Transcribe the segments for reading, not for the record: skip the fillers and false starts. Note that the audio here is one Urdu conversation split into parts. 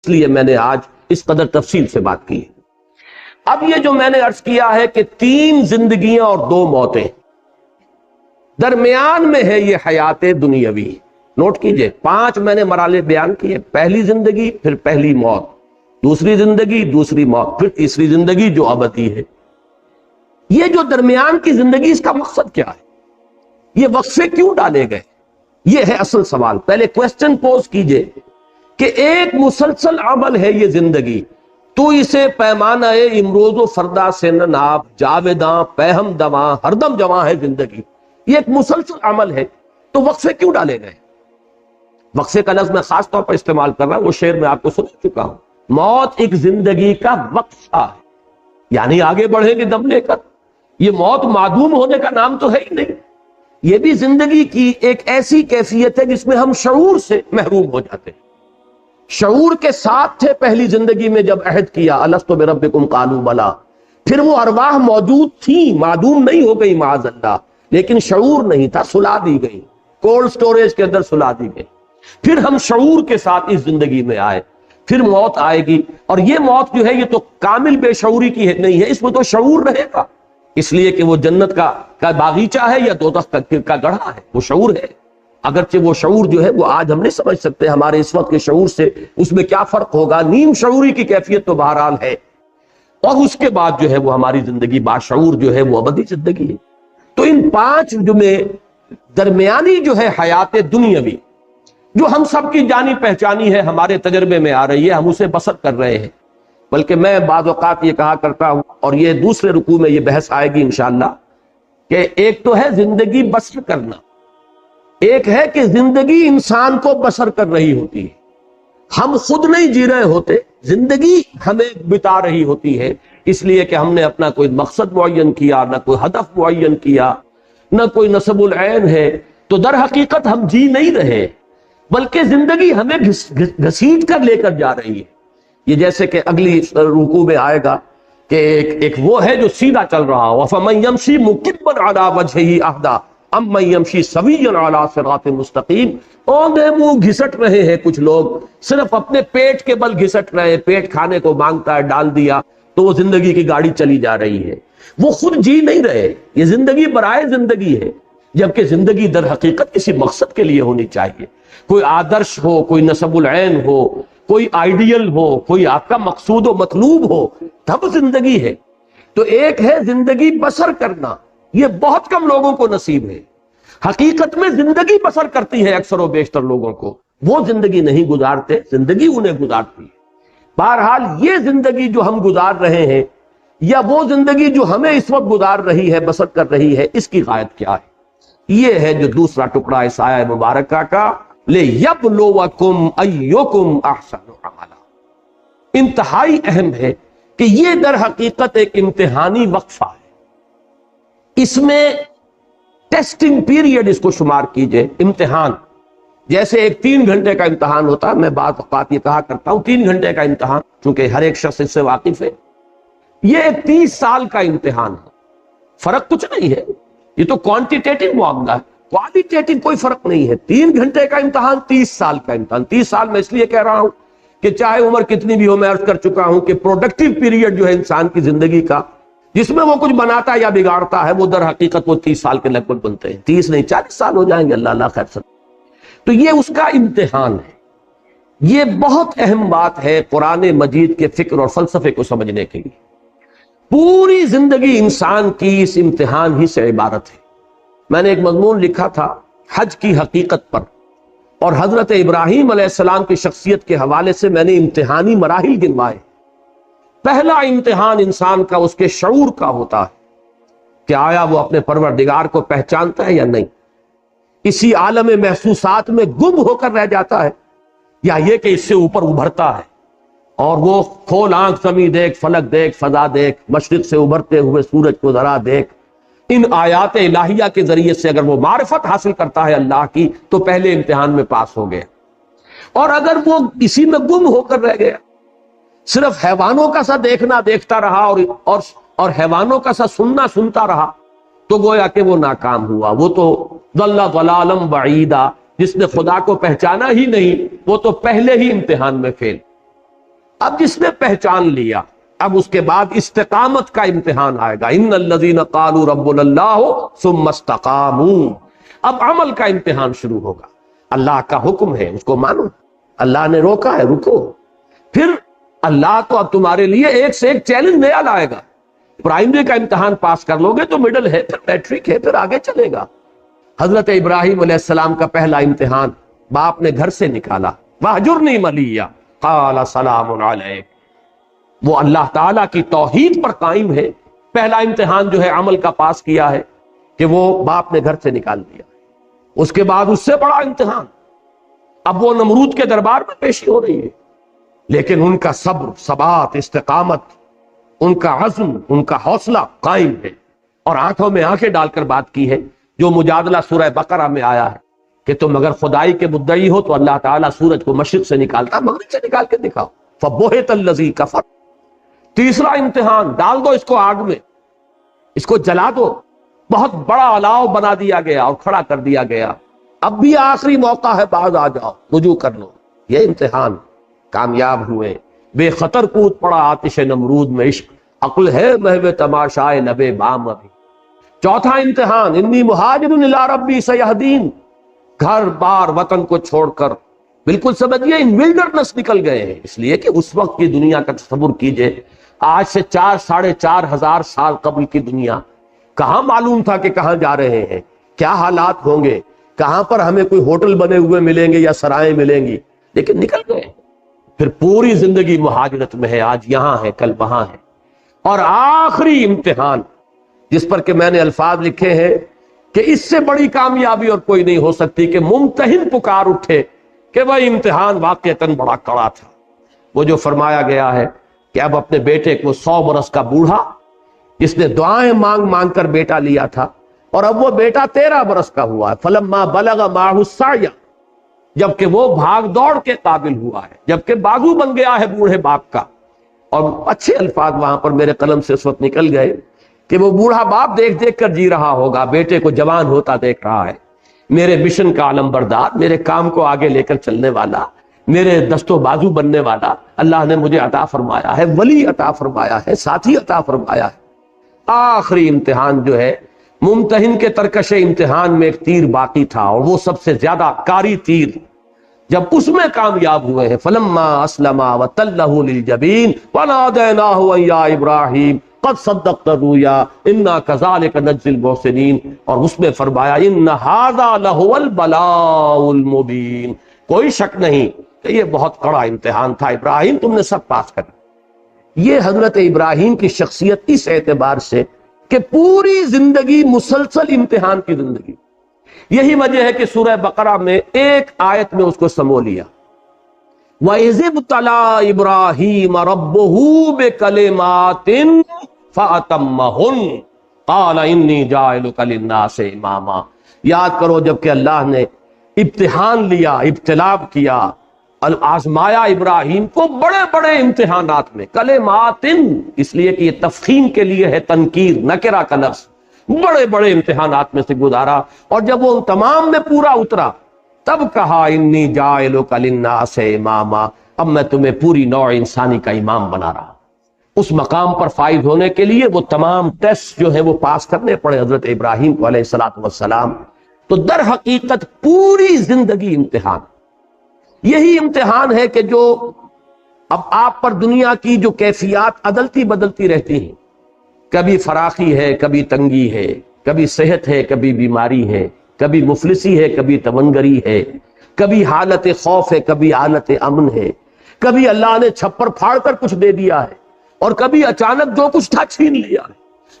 لیے میں نے آج اس قدر تفصیل سے بات کی ہے۔ اب یہ جو میں نے عرض کیا ہے کہ 3 زندگیاں اور 2 موتیں، درمیان میں ہے یہ حیات دنیاوی، نوٹ کیجئے 5 میں نے مراحل بیان کیے، پہلی زندگی، پھر پہلی موت، دوسری زندگی، دوسری موت، پھر تیسری زندگی جو ابدی ہے۔ یہ جو درمیان کی زندگی، اس کا مقصد کیا ہے؟ یہ وقفے کیوں ڈالے گئے؟ یہ ہے اصل سوال۔ پہلے کوسچن پوز کیجئے کہ ایک مسلسل عمل ہے یہ زندگی، تو اسے پیمانہ امروز و فردا سے ناب جاویداں پہم دواں ہر دم جواں ہے زندگی، یہ ایک مسلسل عمل ہے، تو وقفے کیوں ڈالے گئے؟ وقفے کا لفظ میں خاص طور پر استعمال کر رہا ہوں، وہ شعر میں آپ کو سنا چکا ہوں۔ موت ایک زندگی کا وقفہ ہے، یعنی آگے بڑھیں گے دم لے کر۔ یہ موت معدوم ہونے کا نام تو ہے ہی نہیں، یہ بھی زندگی کی ایک ایسی کیفیت ہے جس میں ہم شعور سے محروم ہو جاتے ہیں۔ شعور کے ساتھ تھے پہلی زندگی میں جب عہد کیا الست بربکم قالوا بلا، پھر وہ ارواح موجود تھیں، معدوم نہیں ہو گئی معاذ اللہ، لیکن شعور نہیں تھا، سلا دی گئی، کولڈ سٹوریج کے اندر سلا دی گئی۔ پھر ہم شعور کے ساتھ اس زندگی میں آئے، پھر موت آئے گی، اور یہ موت جو ہے یہ تو کامل بے شعوری کی نہیں ہے، اس میں تو شعور رہے گا، اس لیے کہ وہ جنت کا باغیچہ ہے یا دوزخ کا گڑھا ہے، وہ شعور ہے۔ اگرچہ وہ شعور جو ہے وہ آج ہم نہیں سمجھ سکتے ہمارے اس وقت کے شعور سے، اس میں کیا فرق ہوگا، نیم شعوری کی کیفیت تو بہرحال ہے، اور اس کے بعد جو ہے وہ ہماری زندگی باشعور جو ہے وہ ابدی زندگی ہے۔ تو ان 5 جو میں درمیانی جو ہے حیات دنیاوی، جو ہم سب کی جانی پہچانی ہے، ہمارے تجربے میں آ رہی ہے، ہم اسے بسر کر رہے ہیں، بلکہ میں بعض اوقات یہ کہا کرتا ہوں، اور یہ دوسرے رکوع میں یہ بحث آئے گی انشاءاللہ، کہ ایک تو ہے زندگی بسر کرنا، ایک ہے کہ زندگی انسان کو بسر کر رہی ہوتی ہے، ہم خود نہیں جی رہے ہوتے، زندگی ہمیں بتا رہی ہوتی ہے، اس لیے کہ ہم نے اپنا کوئی مقصد معین کیا، نہ کوئی ہدف معین کیا، نہ کوئی نصب العین ہے، تو در حقیقت ہم جی نہیں رہے، بلکہ زندگی ہمیں گھسیٹ کر لے کر جا رہی ہے۔ یہ جیسے کہ اگلی رکوع میں آئے گا کہ ایک وہ ہے جو سیدھا چل رہا ہو، وَفَمَن يَمْشِي مُكِبًّا عَلَى وَجْهِهِ أَهْدَىٰ اَمَّن يَمْشِي سَوِيًّا عَلَى صِرَاطٍ مُسْتَقِيمٍ، اوندے منہ گھسٹ رہے ہیں کچھ لوگ، صرف اپنے پیٹ کے بل گھسٹ رہے ہیں، پیٹ کھانے کو مانگتا ہے، ڈال دیا تو وہ زندگی کی گاڑی چلی جا رہی ہے، وہ خود جی نہیں رہے، یہ زندگی برائے زندگی ہے، جبکہ زندگی در حقیقت کسی مقصد کے لیے ہونی چاہیے، کوئی آدرش ہو، کوئی نصب العین ہو، کوئی آئیڈیل ہو، کوئی آپ کا مقصود و مطلوب ہو، تب زندگی ہے۔ تو ایک ہے زندگی بسر کرنا، یہ بہت کم لوگوں کو نصیب ہے، حقیقت میں زندگی بسر کرتی ہے اکثر و بیشتر لوگوں کو، وہ زندگی نہیں گزارتے، زندگی انہیں گزارتی ہے۔ بہرحال یہ زندگی جو ہم گزار رہے ہیں، یا وہ زندگی جو ہمیں اس وقت گزار رہی ہے، بسر کر رہی ہے، اس کی غایت کیا ہے؟ یہ ہے جو دوسرا ٹکڑا اس آیہ مبارکہ کا، لِيَبْلُوَكُمْ أَيُّكُمْ أَحْسَنُ عَمَلًا، انتہائی اہم ہے کہ یہ در حقیقت ایک امتحانی وقفہ ہے، اس میں ٹیسٹنگ پیریڈ اس کو شمار کیجئے، امتحان، جیسے ایک 3 گھنٹے کا امتحان ہوتا ہے، میں بعض اوقات یہ کہا کرتا ہوں 3 گھنٹے کا امتحان، چونکہ ہر ایک شخص اس سے واقف ہے، یہ ایک 30 سال کا امتحان ہے، فرق کچھ نہیں ہے، یہ تو کوانٹیٹیٹو معاملہ ہے، کوالیٹیٹو کوئی فرق نہیں ہے۔ 3 گھنٹے کا امتحان، 30 سال کا امتحان۔ 30 سال میں اس لیے کہہ رہا ہوں کہ چاہے عمر کتنی بھی ہو، میں عرض کر چکا ہوں کہ پروڈکٹیو پیریڈ جو ہے انسان کی زندگی کا، جس میں وہ کچھ بناتا ہے یا بگاڑتا ہے، وہ در حقیقت وہ 30 سال کے لگ بھگ بنتے ہیں، 30 نہیں 40 سال ہو جائیں گے، اللہ خیر سب۔ تو یہ اس کا امتحان ہے، یہ بہت اہم بات ہے قرآن مجید کے فکر اور فلسفے کو سمجھنے کے لیے۔ پوری زندگی انسان کی اس امتحان ہی سے عبارت ہے۔ میں نے ایک مضمون لکھا تھا حج کی حقیقت پر، اور حضرت ابراہیم علیہ السلام کی شخصیت کے حوالے سے میں نے امتحانی مراحل گنوائے۔ پہلا امتحان انسان کا اس کے شعور کا ہوتا ہے کہ آیا وہ اپنے پروردگار کو پہچانتا ہے یا نہیں، اسی عالم محسوسات میں گم ہو کر رہ جاتا ہے، یا یہ کہ اس سے اوپر ابھرتا ہے، اور وہ کھول آنکھ زمین دیکھ، فلک دیکھ، فضا دیکھ، مشرق سے ابھرتے ہوئے سورج کو ذرا دیکھ، ان آیات الہیہ کے ذریعے سے اگر وہ معرفت حاصل کرتا ہے اللہ کی تو پہلے امتحان میں پاس ہو گیا۔ اور اگر وہ اسی میں گم ہو کر رہ گیا، صرف حیوانوں کا سا دیکھنا دیکھتا رہا اور حیوانوں کا سا سننا سنتا رہا، تو گویا کہ وہ ناکام ہوا، وہ تو ضل ضلالا بعیدا، جس نے خدا کو پہچانا ہی نہیں وہ تو پہلے ہی امتحان میں فیل۔ اب جس نے پہچان لیا، اب اس کے بعد استقامت کا امتحان آئے گا، ان الذین قالوا ربنا اللہ ثم استقاموا، اب عمل کا امتحان شروع ہوگا۔ اللہ کا حکم ہے اس کو مانو، اللہ نے روکا ہے رکو، پھر اللہ تو اب تمہارے لیے ایک سے ایک چیلنج نیا لائے گا۔ پرائمری کا امتحان پاس کر لو گے تو مڈل ہے، پھر میٹرک ہے، پھر آگے چلے گا۔ حضرت ابراہیم علیہ السلام کا پہلا امتحان، باپ نے گھر سے نکالا، وَاہْجُرْنِی مَلِيًّا قَالَ سَلَامٌ عَلَيْكَ، وہ اللہ تعالیٰ کی توحید پر قائم ہے۔ پہلا امتحان جو ہے عمل کا پاس کیا ہے کہ وہ باپ نے گھر سے نکال دیا۔ اس کے بعد اس سے بڑا امتحان، اب وہ نمرود کے دربار میں پیشی ہو رہی ہے، لیکن ان کا صبر، ثبات، استقامت، ان کا عزم، ان کا حوصلہ قائم ہے، اور آنکھوں میں آنکھیں ڈال کر بات کی ہے جو مجادلہ سورہ بقرہ میں آیا ہے کہ تم اگر خدائی کے مدعی ہو تو اللہ تعالیٰ سورج کو مشرق سے نکالتا، مغرب سے نکال کے دکھاؤ، فَبُہِتَ الَّذِي كَفَرَ۔ تیسرا امتحان، ڈال دو اس کو آگ میں، اس کو جلا دو، بہت بڑا الاؤ بنا دیا گیا اور کھڑا کر دیا گیا، اب بھی آخری موقع ہے، باز آ جاؤ، رجوع کر لو۔ یہ امتحان، کامیاب ہوئے، بے خطر کود پڑا آتش نمرود میں، عشق عقل ہے محو تماشائے لبے بام ابھی۔ چوتھا امتحان، انی مہاجر الی ربی سیہدین، گھر بار وطن کو چھوڑ کر بالکل سمجھیے ان ولڈرنس نکل گئے ہیں، اس لیے کہ اس وقت کی دنیا کا تصور کیجئے، آج سے 4,500 سال قبل کی دنیا، کہاں معلوم تھا کہ کہاں جا رہے ہیں، کیا حالات ہوں گے، کہاں پر ہمیں کوئی ہوٹل بنے ہوئے ملیں گے یا سرائیں ملیں گی، لیکن نکل گئے۔ پھر پوری زندگی مہاجرت میں ہے، آج یہاں ہے کل وہاں ہے۔ اور آخری امتحان جس پر کہ میں نے الفاظ لکھے ہیں کہ اس سے بڑی کامیابی اور کوئی نہیں ہو سکتی کہ ممتحن پکار اٹھے کہ وہ امتحان واقعتاً بڑا کڑا تھا، وہ جو فرمایا گیا ہے کہ اب اپنے بیٹے کو 100 برس کا بوڑھا جس نے دعائیں مانگ مانگ کر بیٹا لیا تھا، اور اب وہ بیٹا 13 برس کا ہوا ہے، فلما بلغ معہ السعی، جبکہ وہ بھاگ دوڑ کے قابل ہوا ہے، جبکہ بازو بن گیا ہے بوڑھے باپ کا۔ اور اچھے الفاظ وہاں پر میرے قلم سے اس وقت نکل گئے کہ وہ بوڑھا باپ دیکھ دیکھ کر جی رہا ہوگا، بیٹے کو جوان ہوتا دیکھ رہا ہے، میرے مشن کا علمبردار، میرے کام کو آگے لے کر چلنے والا، میرے دست و بازو بننے والا اللہ نے مجھے عطا فرمایا ہے، ولی عطا فرمایا ہے، ساتھی عطا فرمایا ہے۔ آخری امتحان جو ہے، ممتحن کے ترکش امتحان میں ایک تیر باقی تھا، اور وہ سب سے زیادہ کاری تیر، جب اس میں کامیاب ہوئے ہیں، فلما اسلما وتلہ للجبین ونادیناہ ان یا ابراہیم قد صدقت الرؤیا انا کذالک نجزی المحسنین، اور اس میں فرمایا ان ھذا لہو البلاء المبین، کوئی شک نہیں کہ یہ بہت کڑا امتحان تھا، ابراہیم تم نے سب پاس کر۔ یہ حضرت ابراہیم کی شخصیت اس اعتبار سے کہ پوری زندگی مسلسل امتحان کی زندگی، یہی وجہ ہے کہ سورہ بقرہ میں ایک آیت میں اس کو سمو لیا، وَإِذِ ابْتَلَىٰ إِبْرَاهِيمَ رَبُّهُ بِكَلِمَاتٍ فَأَتَمَّهُنَّ قَالَ إِنِّي جَاعِلُكَ لِلنَّاسِ إِمَامًا۔ یاد کرو جب کہ اللہ نے امتحان لیا، ابتلا کیا، آزمایا ابراہیم کو بڑے بڑے امتحانات میں، کلماتن اس لیے کہ یہ تفخیم کے لیے ہے، تنکیر نکرہ کا لفظ، بڑے بڑے امتحانات میں سے گزارا، اور جب وہ تمام میں پورا اترا تب کہا انی جاعلک للناس اماما، اب میں تمہیں پوری نوع انسانی کا امام بنا رہا۔ اس مقام پر فائز ہونے کے لیے وہ تمام ٹیسٹ جو ہے وہ پاس کرنے پڑے حضرت ابراہیم کو علیہ السلام۔ تو در حقیقت پوری زندگی امتحان، یہی امتحان ہے کہ جو اب آپ پر دنیا کی جو کیفیات عدلتی بدلتی رہتی ہیں، کبھی فراخی ہے، کبھی تنگی ہے، کبھی صحت ہے، کبھی بیماری ہے، کبھی مفلسی ہے، کبھی تمنگری ہے، کبھی حالت خوف ہے، کبھی حالت امن ہے، کبھی اللہ نے چھپر پھاڑ کر کچھ دے دیا ہے، اور کبھی اچانک جو کچھ تھا چھین لیا ہے۔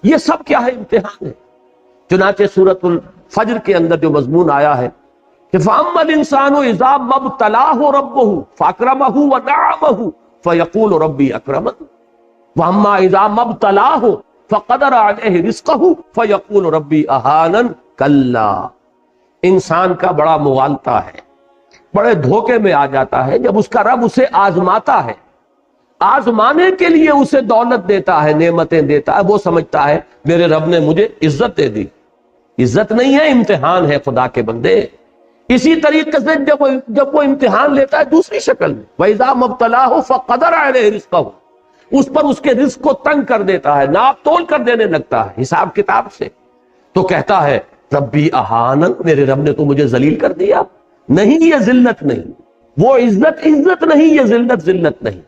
یہ سب کیا ہے؟ امتحان ہے۔ چنانچہ سورۃ الفجر کے اندر جو مضمون آیا ہے کہ فَأَمَّا الْإِنسَانُ إِذَا مَا ابْتَلَاهُ رَبُّهُ فَأَكْرَمَهُ وَنَعَمَهُ فَيَقُولُ رَبِّي أَكْرَمَنِ وَأَمَّا إِذَا مَا ابْتَلَاهُ فَقَدَرَ عَلَيْهِ رِزْقَهُ فَيَقُولُ رَبِّي أَهَانَنِ كَلَّا۔ انسان کا بڑا مغالطہ ہے، بڑے دھوکے میں آ جاتا ہے جب اس کا رب اسے آزماتا ہے، آزمانے کے لیے اسے دولت دیتا ہے، نعمتیں دیتا ہے، وہ سمجھتا ہے میرے رب نے مجھے عزت دے دی۔ عزت نہیں ہے، امتحان ہے خدا کے بندے۔ اسی طریقے سے جب وہ امتحان لیتا ہے دوسری شکل میں، وَإِذَا مَبْتَلَاهُ فَقَدَرَ عَلَيْهِ رِزْقَهُ، اس پر اس کے رزق کو تنگ کر دیتا ہے، ناپ تول کر دینے لگتا ہے حساب کتاب سے، تو کہتا ہے ربی اہانن، میرے رب نے تو مجھے ذلیل کر دیا۔ نہیں، یہ ذلت نہیں، وہ عزت نہیں، یہ ذلت نہیں۔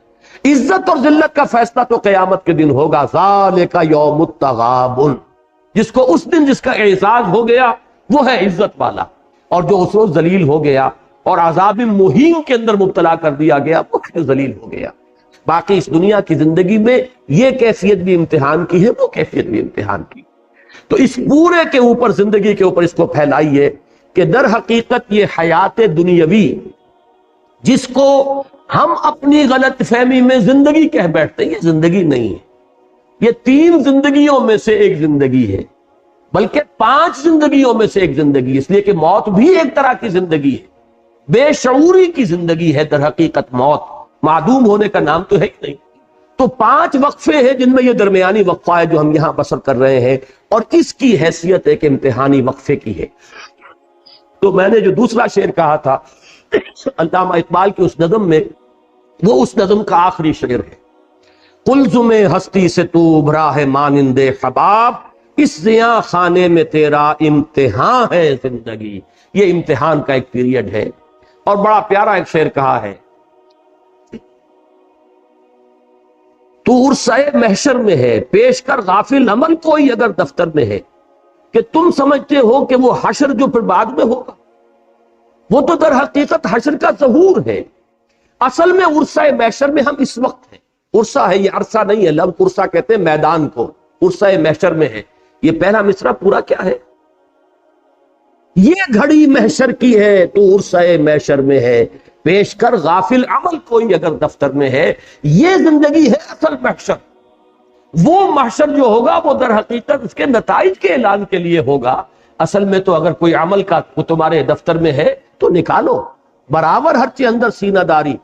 عزت اور ذلت کا فیصلہ تو قیامت کے دن ہوگا، ذالک یوم التغابن، جس کو اس دن جس کا اعزاز ہو گیا وہ ہے عزت والا، اور جو اس روز ذلیل ہو گیا اور عذاب مہین کے اندر مبتلا کر دیا گیا وہ ذلیل ہو گیا۔ باقی اس دنیا کی زندگی میں یہ کیفیت بھی امتحان کی ہے، وہ کیفیت بھی امتحان کی۔ تو اس پورے کے اوپر، زندگی کے اوپر اس کو پھیلائیے کہ در حقیقت یہ حیات دنیاوی جس کو ہم اپنی غلط فہمی میں زندگی کہہ بیٹھتے ہیں، یہ زندگی نہیں ہے، یہ 3 زندگیوں میں سے ایک زندگی ہے، بلکہ 5 زندگیوں میں سے ایک زندگی، اس لیے کہ موت بھی ایک طرح کی زندگی ہے، بے شعوری کی زندگی ہے در حقیقت موت، معدوم ہونے کا نام تو ہے ہی نہیں۔ تو 5 وقفے ہیں جن میں یہ درمیانی وقفہ ہے جو ہم یہاں بسر کر رہے ہیں، اور اس کی حیثیت ایک امتحانی وقفے کی ہے۔ تو میں نے جو دوسرا شعر کہا تھا علامہ اقبال کی اس نظم میں، وہ اس نظم کا آخری شعر ہے، قلزم ہستی سے تو ابھرا ہے مانند حباب، اس زیاں خانے میں تیرا امتحان ہے زندگی۔ یہ امتحان کا ایک پیریڈ ہے، اور بڑا پیارا ایک شعر کہا ہے، تو عرصۂ محشر میں ہے پیش کر غافل عمل کوئی اگر دفتر میں ہے، کہ تم سمجھتے ہو کہ وہ حشر جو پھر بعد میں ہوگا، وہ تو در حقیقت حشر کا ظہور ہے۔ اصل میں عرصۂ محشر میں ہم اس وقت ہیں، عرصہ ہے، یہ عرصہ نہیں ہے، لفظ عرصہ کہتے ہیں میدان کو، عرصۂ محشر میں ہے۔ یہ پہلا مصرع پورا کیا ہے؟ یہ گھڑی محشر کی ہے تو عرصۂ محشر میں ہے، پیش کر غافل عمل کوئی اگر دفتر میں ہے۔ یہ زندگی ہے اصل محشر، وہ محشر جو ہوگا وہ در حقیقت اس کے نتائج کے اعلان کے لیے ہوگا۔ اصل میں تو اگر کوئی عمل کا وہ تمہارے دفتر میں ہے تو نکالو، برابر ہر چیز اندر سینہ داری،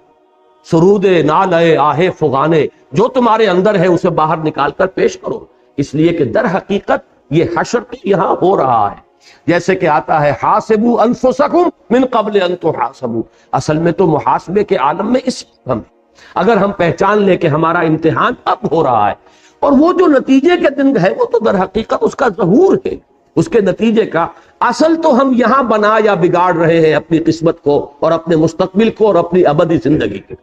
سرود نالے آہے فغانے، جو تمہارے اندر ہے اسے باہر نکال کر پیش کرو، اس لیے کہ در حقیقت یہ حشر تو یہاں ہو رہا ہے۔ جیسے کہ آتا ہے حاسبوا انفسکم من قبل ان تحاسبوا، اصل میں تو محاسبے کے عالم میں اس ہم اگر ہم پہچان لیں کہ ہمارا امتحان اب ہو رہا ہے، اور وہ جو نتیجے کے دن ہے وہ تو در حقیقت اس کا ظہور ہے، اس کے نتیجے کا۔ اصل تو ہم یہاں بنا یا بگاڑ رہے ہیں اپنی قسمت کو اور اپنے مستقبل کو اور اپنی ابدی زندگی کو۔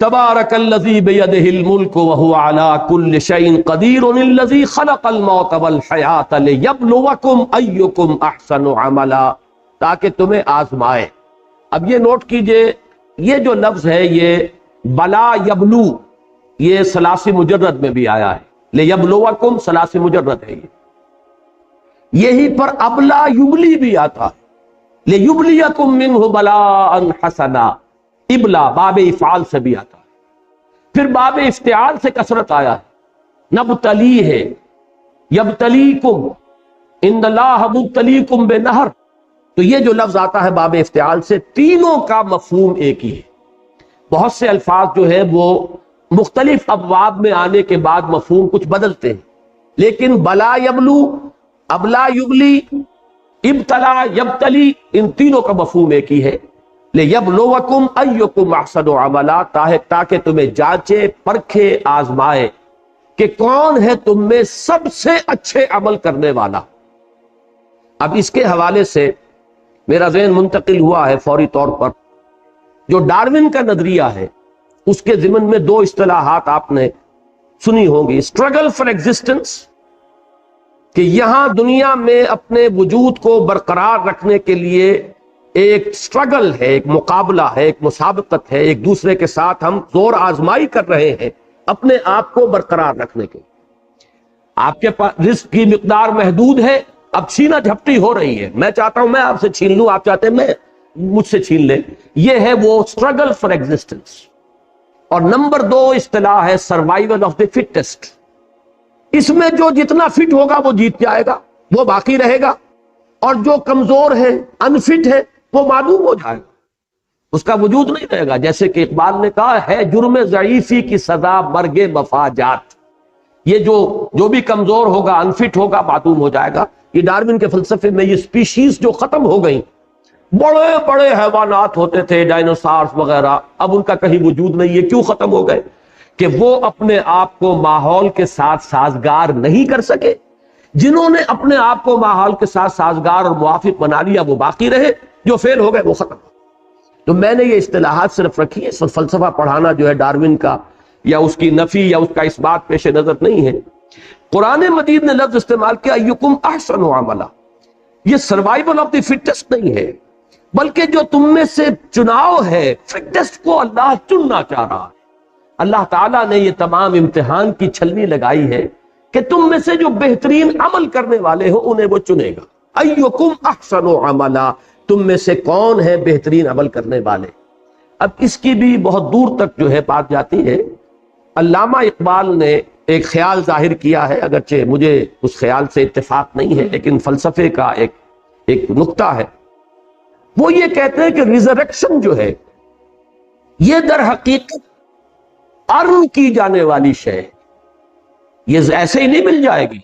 تبارک الذی بیدہ الملک وہو علی کل شیء قدیر الذی خلق الموت والحیاۃ لیبلوکم ایکم احسن عملا، تاکہ تمہیں آزمائے۔ اب یہ نوٹ کیجئے، یہ جو لفظ ہے یہ بلا یبلو، یہ ثلاثی مجرد میں بھی آیا ہے، لیبلوکم ثلاثی مجرد ہے، یہی پر ابلا یبلی بھی آتا ہے، لیبلیکم منہ بلاء حسنا، ابلا باب افعال سے بھی آتا ہے، پھر باب افتعال سے کثرت آیا ہے، نبتلی ہے، یبتلیکم، ان اللہ مبتلیکم بنہر، تو یہ جو لفظ آتا ہے باب افتعال سے، تینوں کا مفہوم ایک ہی ہے۔ بہت سے الفاظ جو ہے وہ مختلف ابواب میں آنے کے بعد مفہوم کچھ بدلتے ہیں، لیکن بلا یبلو، ابلا یبلی، ابتلا یبتلی، ان تینوں کا مفہوم ایک ہی ہے۔ لیبلوکم ایکم احسن عملا، تاکہ تمہیں جانچے، پرکھے، آزمائے کہ کون ہے تم میں سب سے اچھے عمل کرنے والا۔ اب اس کے حوالے سے میرا ذہن منتقل ہوا ہے فوری طور پر، جو ڈارون کا نظریہ ہے اس کے ضمن میں 2 اصطلاحات آپ نے سنی ہوگی، اسٹرگل فار ایگزسٹنس، کہ یہاں دنیا میں اپنے وجود کو برقرار رکھنے کے لیے ایک اسٹرگل ہے، ایک مقابلہ ہے، ایک مسابقت ہے، ایک دوسرے کے ساتھ ہم زور آزمائی کر رہے ہیں اپنے آپ کو برقرار رکھنے کے۔ آپ کے پاس رزق کی مقدار محدود ہے، اب چھینا جھپٹی ہو رہی ہے، میں چاہتا ہوں میں آپ سے چھین لوں، آپ چاہتے ہیں میں مجھ سے چھین لیں، یہ ہے وہ اسٹرگل فار ایگزسٹنس۔ اور نمبر 2 اصطلاح ہے سروائیول آف دی فٹسٹ، اس میں جو جتنا فٹ ہوگا وہ جیت جائے گا، وہ باقی رہے گا، اور جو کمزور ہے، انفٹ ہے، وہ معدوم ہو جائے گا، اس کا وجود نہیں رہے گا۔ جیسے کہ اقبال نے کہا ہے، جرم ضعیفی کی سزا مرگ مفاجات، یہ جو بھی کمزور ہوگا، انفٹ ہوگا، معدوم ہو جائے گا۔ یہ ڈارون کے فلسفے میں یہ سپیشیز جو ختم ہو گئی بڑے بڑے حیوانات ہوتے تھے، ڈائنوسارز وغیرہ، اب ان کا کہیں وجود نہیں ہے۔ کیوں ختم ہو گئے؟ کہ وہ اپنے آپ کو ماحول کے ساتھ سازگار نہیں کر سکے۔ جنہوں نے اپنے آپ کو ماحول کے ساتھ سازگار اور موافق بنا لیا وہ باقی رہے، جو فیل ہو گئے وہ ختم ہو۔ تو میں نے یہ اصطلاحات صرف رکھی ہے، فلسفہ پڑھانا جو ہے ڈاروین کا یا اس کی نفی یا اس کا اس بات پیش نظر نہیں ہے۔ قرآن مجید نے لفظ استعمال کیا ایکم احسن عملا، یہ سروائیول آف دی فٹسٹ نہیں ہے، بلکہ جو تم میں سے چناؤ ہے، فٹسٹ کو اللہ چننا چاہ رہا ہے۔ اللہ تعالیٰ نے یہ تمام امتحان کی چھلنی لگائی ہے کہ تم میں سے جو بہترین عمل کرنے والے ہو انہیں وہ چنے گا۔ ایکم احسن عملا، تم میں سے کون ہے بہترین عمل کرنے والے؟ اب اس کی بھی بہت دور تک جو ہے بات جاتی ہے۔ علامہ اقبال نے ایک خیال ظاہر کیا ہے، اگرچہ مجھے اس خیال سے اتفاق نہیں ہے، لیکن فلسفے کا ایک نقطہ ہے۔ وہ یہ کہتے ہیں کہ ریزریکشن جو ہے یہ در حقیقت ارن کی جانے والی شے، یہ ایسے ہی نہیں مل جائے گی۔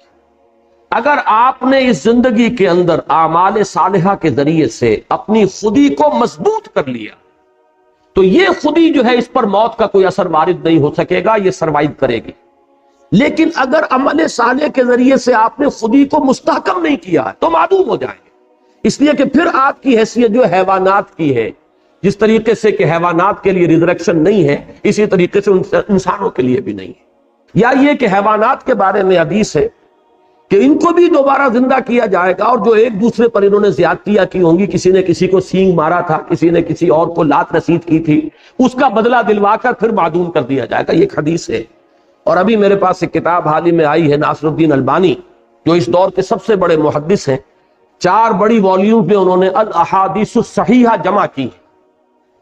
اگر آپ نے اس زندگی کے اندر اعمال صالحہ کے ذریعے سے اپنی خودی کو مضبوط کر لیا تو یہ خودی جو ہے اس پر موت کا کوئی اثر وارد نہیں ہو سکے گا، یہ سروائیو کرے گی۔ لیکن اگر عمل صالح کے ذریعے سے آپ نے خودی کو مستحکم نہیں کیا ہے تو معدوم ہو جائیں گے۔ اس لیے کہ پھر آپ کی حیثیت جو حیوانات کی ہے، جس طریقے سے کہ حیوانات کے لیے ریزریکشن نہیں ہے، اسی طریقے سے انسانوں کے لیے بھی نہیں ہے۔ یا یہ کہ حیوانات کے بارے میں حدیث ہے کہ ان کو بھی دوبارہ زندہ کیا جائے گا، اور جو ایک دوسرے پر انہوں نے زیادتیاں کی ہوں گی، کسی نے کسی کو سینگ مارا تھا، کسی نے کسی اور کو لات رسید کی تھی، اس کا بدلہ دلوا کر پھر معدوم کر دیا جائے گا، یہ ایک حدیث ہے۔ اور ابھی میرے پاس ایک کتاب حال ہی میں آئی ہے، ناصر الدین البانی جو اس دور کے سب سے بڑے محدث ہیں، 4 بڑی والیوم میں انہوں نے الاحادیث الصحیحہ جمع کی ہیں،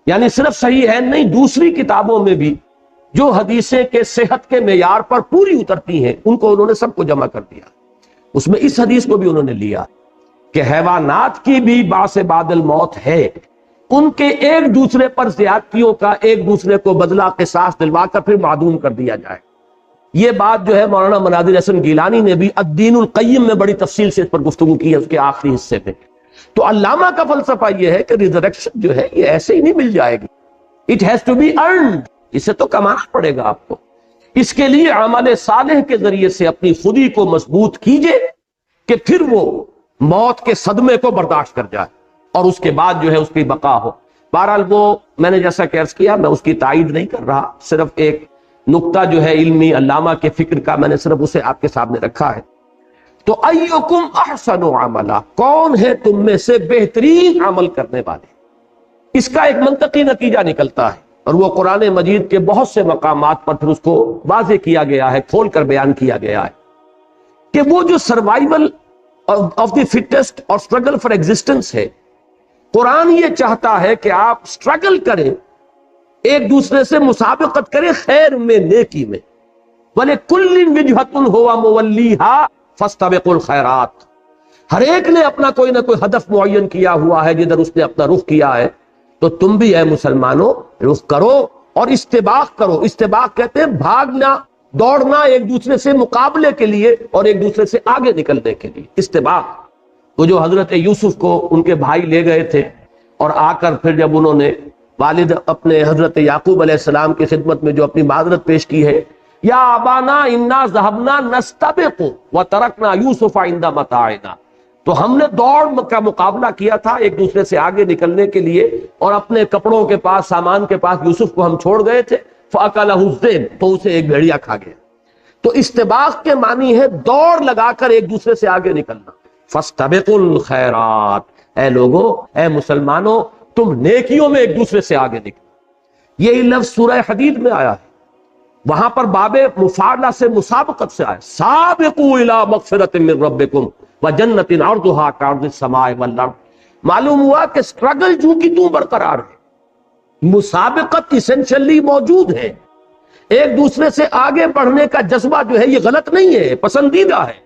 یعنی صرف صحیح ہے نہیں، دوسری کتابوں میں بھی جو حدیثیں کے صحت کے معیار پر پوری اترتی ہیں ان کو انہوں نے سب کو جمع کر دیا۔ اس میں اس حدیث کو بھی انہوں نے لیا کہ حیوانات کی بھی بعث بعد الموت ہے، ان کے ایک دوسرے پر زیادتیوں کا ایک دوسرے کو بدلہ قصاص دلوا کر پھر معدوم کر دیا جائے۔ یہ بات جو ہے مولانا مناظر حسن گیلانی نے بھی الدین القیم میں بڑی تفصیل سے اس پر گفتگو کی ہے، اس کے آخری حصے میں۔ تو علامہ کا فلسفہ یہ ہے کہ ریزریکشن جو ہے یہ ایسے ہی نہیں مل جائے گی، it has to be earned, اسے تو کمانا پڑے گا آپ کو۔ اس کے لیے عمل صالح کے ذریعے سے اپنی خودی کو مضبوط کیجئے کہ پھر وہ موت کے صدمے کو برداشت کر جائے اور اس کے بعد جو ہے اس کی بقا ہو۔ بہرحال وہ میں نے جیسا کہ عرض کیا، میں اس کی تائید نہیں کر رہا، صرف ایک نقطہ جو ہے علمی علامہ کے فکر کا میں نے صرف اسے آپ کے سامنے رکھا ہے۔ تو ایکم احسن عملا، کون ہے تم میں سے بہترین عمل کرنے والے؟ اس کا ایک منطقی نتیجہ نکلتا ہے، اور وہ قرآن مجید کے بہت سے مقامات پر پھر اس کو واضح کیا گیا ہے، کھول کر بیان کیا گیا ہے کہ وہ جو سروائیول آف دی فٹسٹ اور اسٹرگل فار ایگزسٹنس ہے، قرآن یہ چاہتا ہے کہ آپ اسٹرگل کریں، ایک دوسرے سے مسابقت کریں خیر میں، نیکی میں۔ وَلِكُلٍّ وِجْهَةٌ هُوَ مُوَلِّيهَا فَاسْتَبِقُوا الْخَيْرَاتِ، ہر ایک نے اپنا کوئی نہ کوئی ہدف معین کیا ہوا ہے جدھر اس نے اپنا رخ کیا ہے، تو تم بھی اے مسلمانوں رخ کرو اور استباق کرو۔ استباق کہتے ہیں بھاگنا، دوڑنا ایک دوسرے سے مقابلے کے لیے اور ایک دوسرے سے آگے نکلنے کے لیے، استباق۔ وہ جو حضرت یوسف کو ان کے بھائی لے گئے تھے اور آ کر پھر جب انہوں نے والد اپنے حضرت یعقوب علیہ السلام کی خدمت میں جو اپنی معذرت پیش کی ہے، یا ابانا انا ذهبنا نستبق وترکنا یوسف عند متاعنا، تو ہم نے دوڑ کا مقابلہ کیا تھا ایک دوسرے سے آگے نکلنے کے لیے، اور اپنے کپڑوں کے پاس، سامان کے پاس یوسف کو ہم چھوڑ گئے تھے، فَأَكَلَهُ الذِّئْبُ، تو اسے ایک بھیڑیا کھا گیا۔ تو استباق کے معنی ہے دوڑ لگا کر ایک دوسرے سے آگے نکلنا۔ فَاسْتَبِقُوا الْخَيْرَاتِ، اے لوگوں، اے مسلمانوں، تم نیکیوں میں ایک دوسرے سے آگے نکلو۔ یہی لفظ سورہ حدید میں آیا ہے، وہاں پر باب مفاعلہ سے مسابقت سے آیا، سابقوا الی مغفرۃ من ربکم وجنۃ عرضھا کعرض السماء والارض۔ معلوم ہوا کہ سٹرگل جو کی تو برقرار ہے، مسابقت اسینشلی موجود ہے، ایک دوسرے سے آگے بڑھنے کا جذبہ جو ہے یہ غلط نہیں ہے، پسندیدہ ہے،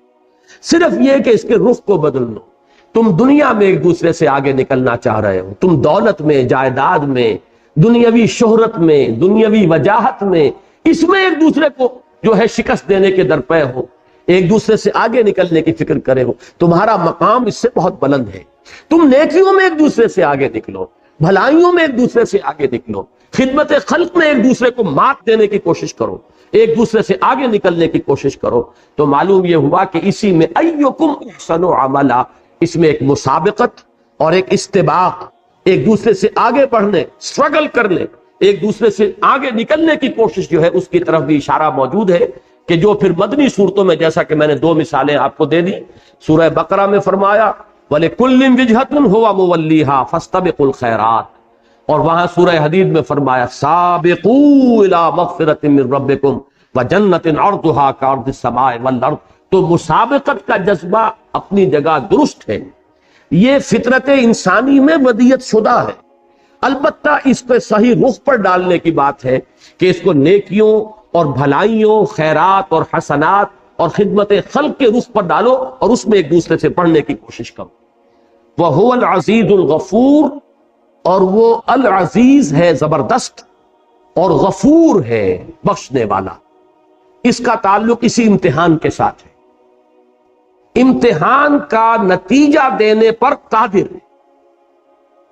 صرف یہ کہ اس کے رخ کو بدل لو۔ تم دنیا میں ایک دوسرے سے آگے نکلنا چاہ رہے ہو، تم دولت میں، جائیداد میں، دنیاوی شہرت میں، دنیاوی وجاہت میں، اس میں ایک دوسرے کو جو ہے شکست دینے کے درپے ہو، ایک دوسرے سے آگے نکلنے کی فکر کرے ہو، تمہارا مقام اس سے بہت بلند ہے۔ تم نیکیوں میں ایک دوسرے سے آگے نکلو، بھلائیوں میں ایک دوسرے سے آگے نکلو، خدمت خلق میں ایک دوسرے کو مات دینے کی کوشش کرو، ایک دوسرے سے آگے نکلنے کی کوشش کرو۔ تو معلوم یہ ہوا کہ اسی میں ایکم احسن عملا، اس میں ایک مسابقت اور ایک استباق، ایک دوسرے سے آگے بڑھنے، سٹرگل کرنے، ایک دوسرے سے آگے نکلنے کی کوشش جو ہے اس کی طرف بھی اشارہ موجود ہے، کہ جو پھر مدنی صورتوں میں جیسا کہ میں نے دو مثالیں آپ کو دے دی، سورہ بقرہ میں فرمایا وَلِكُلٍّ وِجْهَةٌ هُوَ مُوَلِّيهَا فَاسْتَبِقُوا الْخَيْرَاتِ، اور وہاں سورہ حدید میں فرمایا سابقوا الی مغفرۃ من ربکم وجنۃ عرضها کعرض السماء والارض۔ تو مسابقت کا جذبہ اپنی جگہ درست ہے، یہ فطرت انسانی میں ودیت شدہ ہے، البتہ اس پہ صحیح رخ پر ڈالنے کی بات ہے کہ اس کو نیکیوں اور بھلائیوں، خیرات اور حسنات اور خدمت خلق کے رخ پر ڈالو اور اس میں ایک دوسرے سے پڑھنے کی کوشش کرو۔ وَهُوَ الْعَزِيزُ الْغَفُورُ، اور وہ العزیز ہے زبردست، اور غفور ہے بخشنے والا۔ اس کا تعلق اسی امتحان کے ساتھ ہے، امتحان کا نتیجہ دینے پر قادر ہے،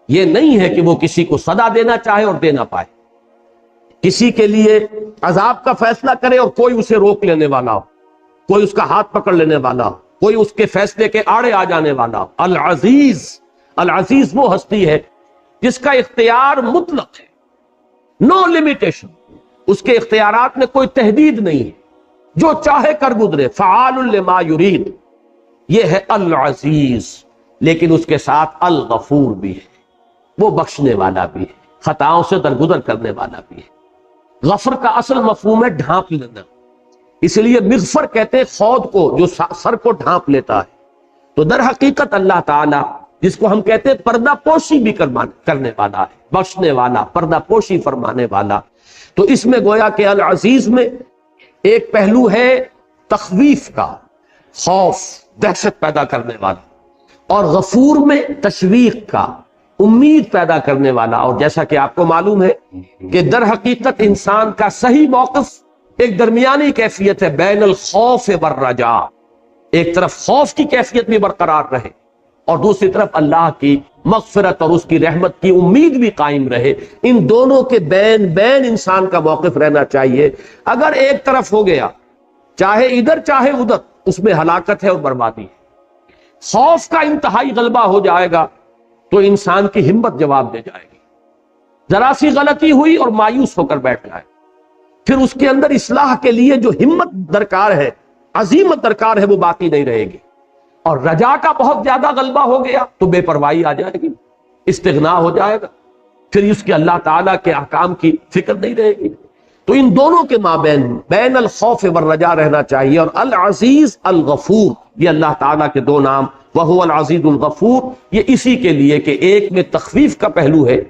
یہ نہیں ہے کہ وہ کسی کو سزا دینا چاہے اور دے نہ پائے، کسی کے لیے عذاب کا فیصلہ کرے اور کوئی اسے روک لینے والا ہو، کوئی اس کا ہاتھ پکڑ لینے والا ہو، کوئی اس کے فیصلے کے آڑے آ جانے والا ہو۔ العزیز، العزیز وہ ہستی ہے جس کا اختیار مطلق ہے، نو لمیٹیشن، اس کے اختیارات میں کوئی تحدید نہیں ہے، جو چاہے کر گزرے، فعال لما یرید، یہ ہے العزیز۔ لیکن اس کے ساتھ الغفور بھی ہے، وہ بخشنے والا بھی ہے، خطاؤں سے درگزر کرنے والا بھی ہے۔ غفر کا اصل مفہوم ہے ڈھانپ لینا، اس لیے مغفر کہتے ہیں خود کو جو سر کو ڈھانپ لیتا ہے۔ تو در حقیقت اللہ تعالی جس کو ہم کہتے ہیں پردہ پوشی بھی کرنے والا ہے، بخشنے والا، پردہ پوشی فرمانے والا۔ تو اس میں گویا کہ العزیز میں ایک پہلو ہے تخویف کا، خوف، دہشت پیدا کرنے والا، اور غفور میں تشویق کا، امید پیدا کرنے والا۔ اور جیسا کہ آپ کو معلوم ہے کہ در حقیقت انسان کا صحیح موقف ایک درمیانی کیفیت ہے، بین الخوف والرجاء، ایک طرف خوف کی کیفیت بھی برقرار رہے اور دوسری طرف اللہ کی مغفرت اور اس کی رحمت کی امید بھی قائم رہے۔ ان دونوں کے بین انسان کا موقف رہنا چاہیے۔ اگر ایک طرف ہو گیا، چاہے ادھر چاہے ادھر، اس میں ہلاکت ہے اور بربادی ہے۔ خوف کا انتہائی غلبہ ہو جائے گا تو انسان کی ہمت جواب دے جائے گی، ذرا سی غلطی ہوئی اور مایوس ہو کر بیٹھ جائے، پھر اس کے اندر اصلاح کے لیے جو ہمت درکار ہے، عزیمت درکار ہے، وہ باقی نہیں رہے گی۔ اور رجا کا بہت زیادہ غلبہ ہو گیا تو بے پرواہی آ جائے گی، استغنا ہو جائے گا، پھر اس کے اللہ تعالیٰ کے احکام کی فکر نہیں رہے گی۔ تو ان دونوں کے مابین بین الخوف والرجا رہنا چاہیے۔ اور العزیز الغفور، یہ اللہ تعالیٰ کے دو نام، وَهُوَ الْعَزِيزُ الْغَفُورُ، یہ اسی کے لیے کہ ایک میں تخفیف کا پہلو ہے،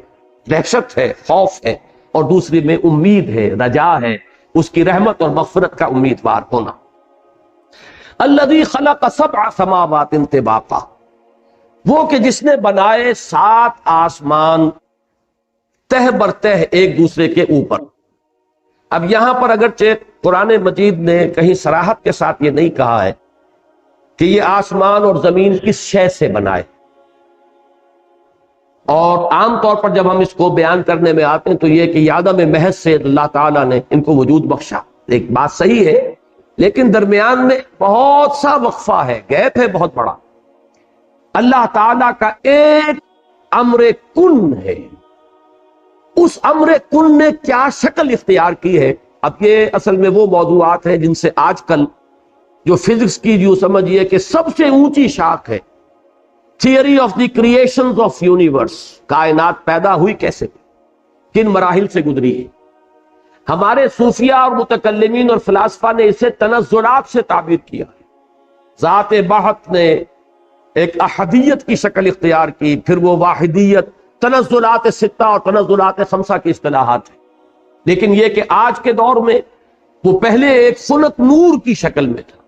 دہشت ہے، خوف ہے، اور دوسری میں امید ہے، رجا ہے، اس کی رحمت اور مغفرت کا امیدوار ہونا۔ الذی خلق سبع سماوات طباقا، وہ کہ جس نے بنائے 7 آسمان تہ بر تہ ایک دوسرے کے اوپر۔ اب یہاں پر اگرچہ قرآن مجید نے کہیں صراحت کے ساتھ یہ نہیں کہا ہے کہ یہ آسمان اور زمین کس شے سے بنائے، اور عام طور پر جب ہم اس کو بیان کرنے میں آتے ہیں تو یہ کہ عدم محض سے اللہ تعالیٰ نے ان کو وجود بخشا، ایک بات صحیح ہے، لیکن درمیان میں بہت سا وقفہ ہے، گیپ ہے بہت بڑا۔ اللہ تعالیٰ کا ایک امر کن ہے، اس امر کن نے کیا شکل اختیار کی ہے۔ اب یہ اصل میں وہ موضوعات ہیں جن سے آج کل جو فزکس کی جو سمجھیے کہ سب سے اونچی شاخ ہے، theory of the creation of universe, کائنات پیدا ہوئی کیسے، کن مراحل سے گزری ہے۔ ہمارے صوفیہ اور متکلمین اور فلاسفہ نے اسے تنزلات سے تعبیر کیا ہے۔ ذات بحت نے ایک احدیت کی شکل اختیار کی، پھر وہ واحدیت، تنزلات ستہ اور تنزلات خمسہ کی اصطلاحات ہیں۔ لیکن یہ کہ آج کے دور میں وہ پہلے ایک صورت نور کی شکل میں تھا،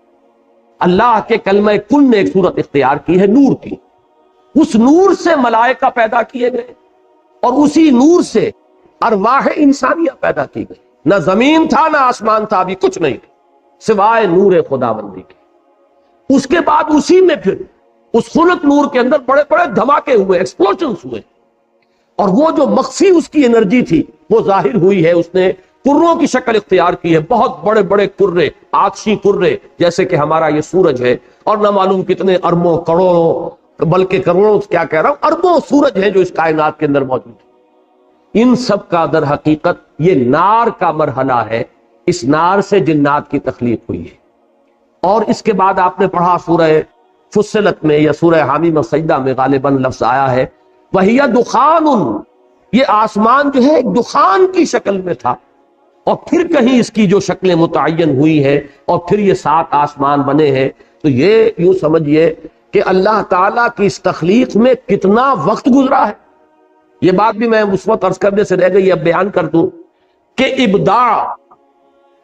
اللہ کے کلمہ کن نے ایک صورت اختیار کی ہے نور کی، اس نور سے ملائکہ پیدا کیے گئے اور اسی نور سے ارواح انسانیہ پیدا کی گئی۔ نہ زمین تھا نہ آسمان تھا، ابھی کچھ نہیں تھا سوائے نور خداوندی کے۔ اس کے بعد اسی میں پھر اس خلق نور کے اندر بڑے بڑے دھماکے ہوئے، ایکسپلوژنز ہوئے، اور وہ جو مخفی اس کی انرجی تھی وہ ظاہر ہوئی ہے، اس نے کروں کی شکل اختیار کی ہے، بہت بڑے بڑے کرے، آتشی کرے، جیسے کہ ہمارا یہ سورج ہے، اور نہ معلوم کتنے اربوں کروڑوں، بلکہ کروڑوں کیا کہہ رہا ہوں، اربوں سورج ہیں جو اس کائنات کے اندر موجود ہیں۔ ان سب کا در حقیقت یہ نار کا مرحلہ ہے، اس نار سے جنات کی تخلیق ہوئی ہے۔ اور اس کے بعد آپ نے پڑھا سورہ فصلت میں یا سورہ حامیم سجدہ میں غالباً لفظ آیا ہے وَهِيَ دُخَانٌ، یہ آسمان جو ہے ایک دخان کی شکل میں تھا، اور پھر کہیں اس کی جو شکلیں متعین ہوئی ہے اور پھر یہ 7 آسمان بنے ہیں۔ تو یہ یوں سمجھئے کہ اللہ تعالیٰ کی اس تخلیق میں کتنا وقت گزرا ہے۔ یہ بات بھی میں اس وقت عرض کرنے سے رہ گئی، اب بیان کر دوں کہ ابداع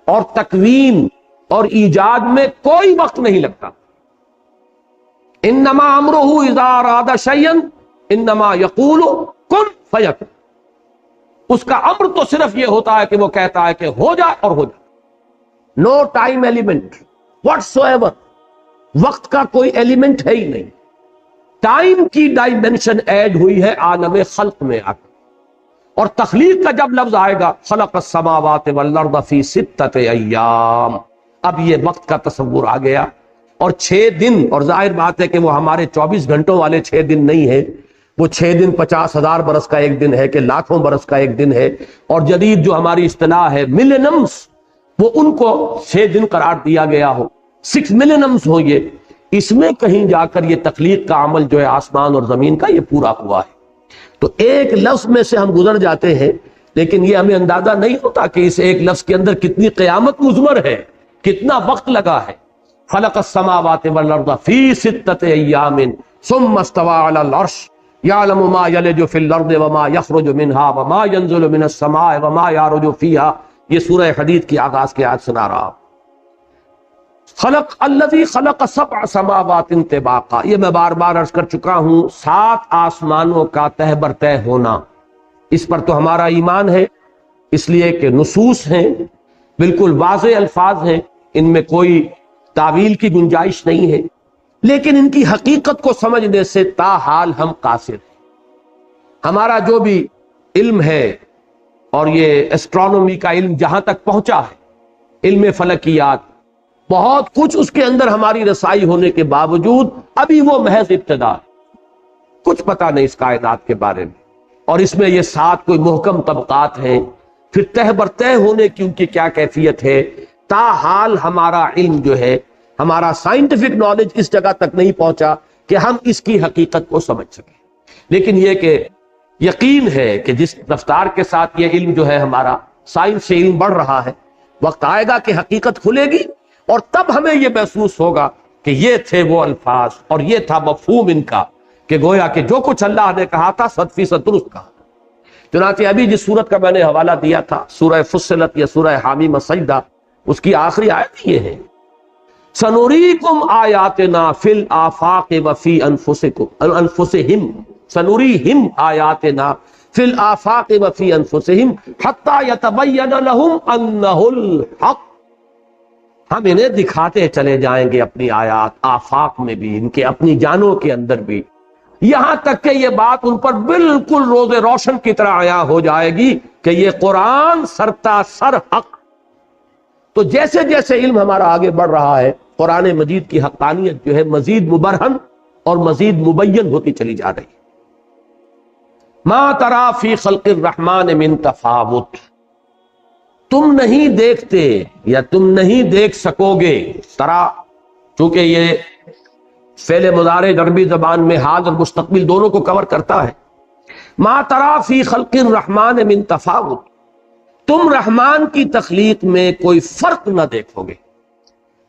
اور تکوین اور ایجاد میں کوئی وقت نہیں لگتا۔ انما امرہ اذا اراد شیئا انما یقول کن فیکون، اس کا امر تو صرف یہ ہوتا ہے کہ وہ کہتا ہے کہ ہو جائے اور ہو جائے۔ نو ٹائم ایلیمنٹ واٹس ایور، وقت کا کوئی ایلیمنٹ ہے ہی نہیں۔ ٹائم کی ڈائمنشن ایڈ ہوئی ہے عالم خلق میں آ کر، اور تخلیق کا جب لفظ آئے گا خلق السماوات والارض فی 6 ایام، اب یہ وقت کا تصور آ گیا۔ اور 6 دن، اور ظاہر بات ہے کہ وہ ہمارے 24 گھنٹوں والے 6 دن نہیں ہیں، وہ 6 دن 50,000 برس کا ایک دن ہے کہ لاکھوں برس کا ایک دن ہے، اور جدید جو ہماری اصطلاح ہے ملینمز، وہ ان کو 6 دن قرار دیا گیا ہو، 6 ملینمز ہو یہ، اس میں کہیں جا کر یہ تخلیق کا عمل جو ہے آسمان اور زمین کا یہ پورا ہوا ہے۔ تو ایک لفظ میں سے ہم گزر جاتے ہیں، لیکن یہ ہمیں اندازہ نہیں ہوتا کہ اس ایک لفظ کے اندر کتنی قیامت مضمر ہے، کتنا وقت لگا ہے۔ خلق السماوات والارض فی 6 ایام ثم استوى علی العرش یعلم ما یلج فی الارض وما یخرج منها وما ینزل من السماء وما یعرج فیها، یہ سورہ حدید کی آغاز کی آیت سنا رہا۔ خلق الذی خلق 7 سماوات طباقا، یہ میں بار بار عرض کر چکا ہوں، 7 آسمانوں کا تہ بر تہ ہونا، اس پر تو ہمارا ایمان ہے، اس لیے کہ نصوص ہیں، بالکل واضح الفاظ ہیں، ان میں کوئی تعویل کی گنجائش نہیں ہے، لیکن ان کی حقیقت کو سمجھنے سے تاحال ہم قاصر ہیں۔ ہمارا جو بھی علم ہے، اور یہ ایسٹرونومی کا علم جہاں تک پہنچا ہے، علم فلکیات، بہت کچھ اس کے اندر ہماری رسائی ہونے کے باوجود ابھی وہ محض ابتدا ہے، کچھ پتہ نہیں اس کائنات کے بارے میں، اور اس میں یہ 7 کوئی محکم طبقات ہیں، پھر تہ بر تہ ہونے کی ان کی کیا کیفیت ہے، تاحال ہمارا علم جو ہے، ہمارا سائنٹیفک نالج اس جگہ تک نہیں پہنچا کہ ہم اس کی حقیقت کو سمجھ سکیں۔ لیکن یہ کہ یقین ہے کہ جس رفتار کے ساتھ یہ علم جو ہے ہمارا سائنس سے علم بڑھ رہا ہے، وقت آئے گا کہ حقیقت کھلے گی، اور تب ہمیں یہ محسوس ہوگا کہ یہ تھے وہ الفاظ اور یہ تھا مفہوم ان کا، کہ گویا کہ جو کچھ اللہ نے کہا تھا 100% درست کہا۔ چنانچہ ابھی جس سورت کا میں نے حوالہ دیا تھا، سورہ فصلت یا سورہ حامیم سجدہ، اس کی آخری آیت یہ ہے سنوریکم آیاتنا فی الآفاق وفی انفسہم، سنوریہم آیاتنا فی الآفاق وفی انفسہم حتی یتبین لہم انہ الحق، ہم انہیں دکھاتے چلے جائیں گے اپنی آیات، آفاق میں بھی، ان کے اپنی جانوں کے اندر بھی، یہاں تک کہ یہ بات ان پر بالکل روز روشن کی طرح عیاں ہو جائے گی کہ یہ قرآن سرتا سر حق۔ تو جیسے جیسے علم ہمارا آگے بڑھ رہا ہے، قرآن مجید کی حقانیت جو ہے مزید مبرہن اور مزید مبین ہوتی چلی جا رہی ہے۔ ما ترا فی خلق الرحمن من تفاوت، تم نہیں دیکھتے یا تم نہیں دیکھ سکو گے، ترا چونکہ یہ فعل مضارع عربی زبان میں حال اور مستقبل دونوں کو کور کرتا ہے۔ ما ترا فی خلق الرحمن من تفاوت، تم رحمان کی تخلیق میں کوئی فرق نہ دیکھو گے۔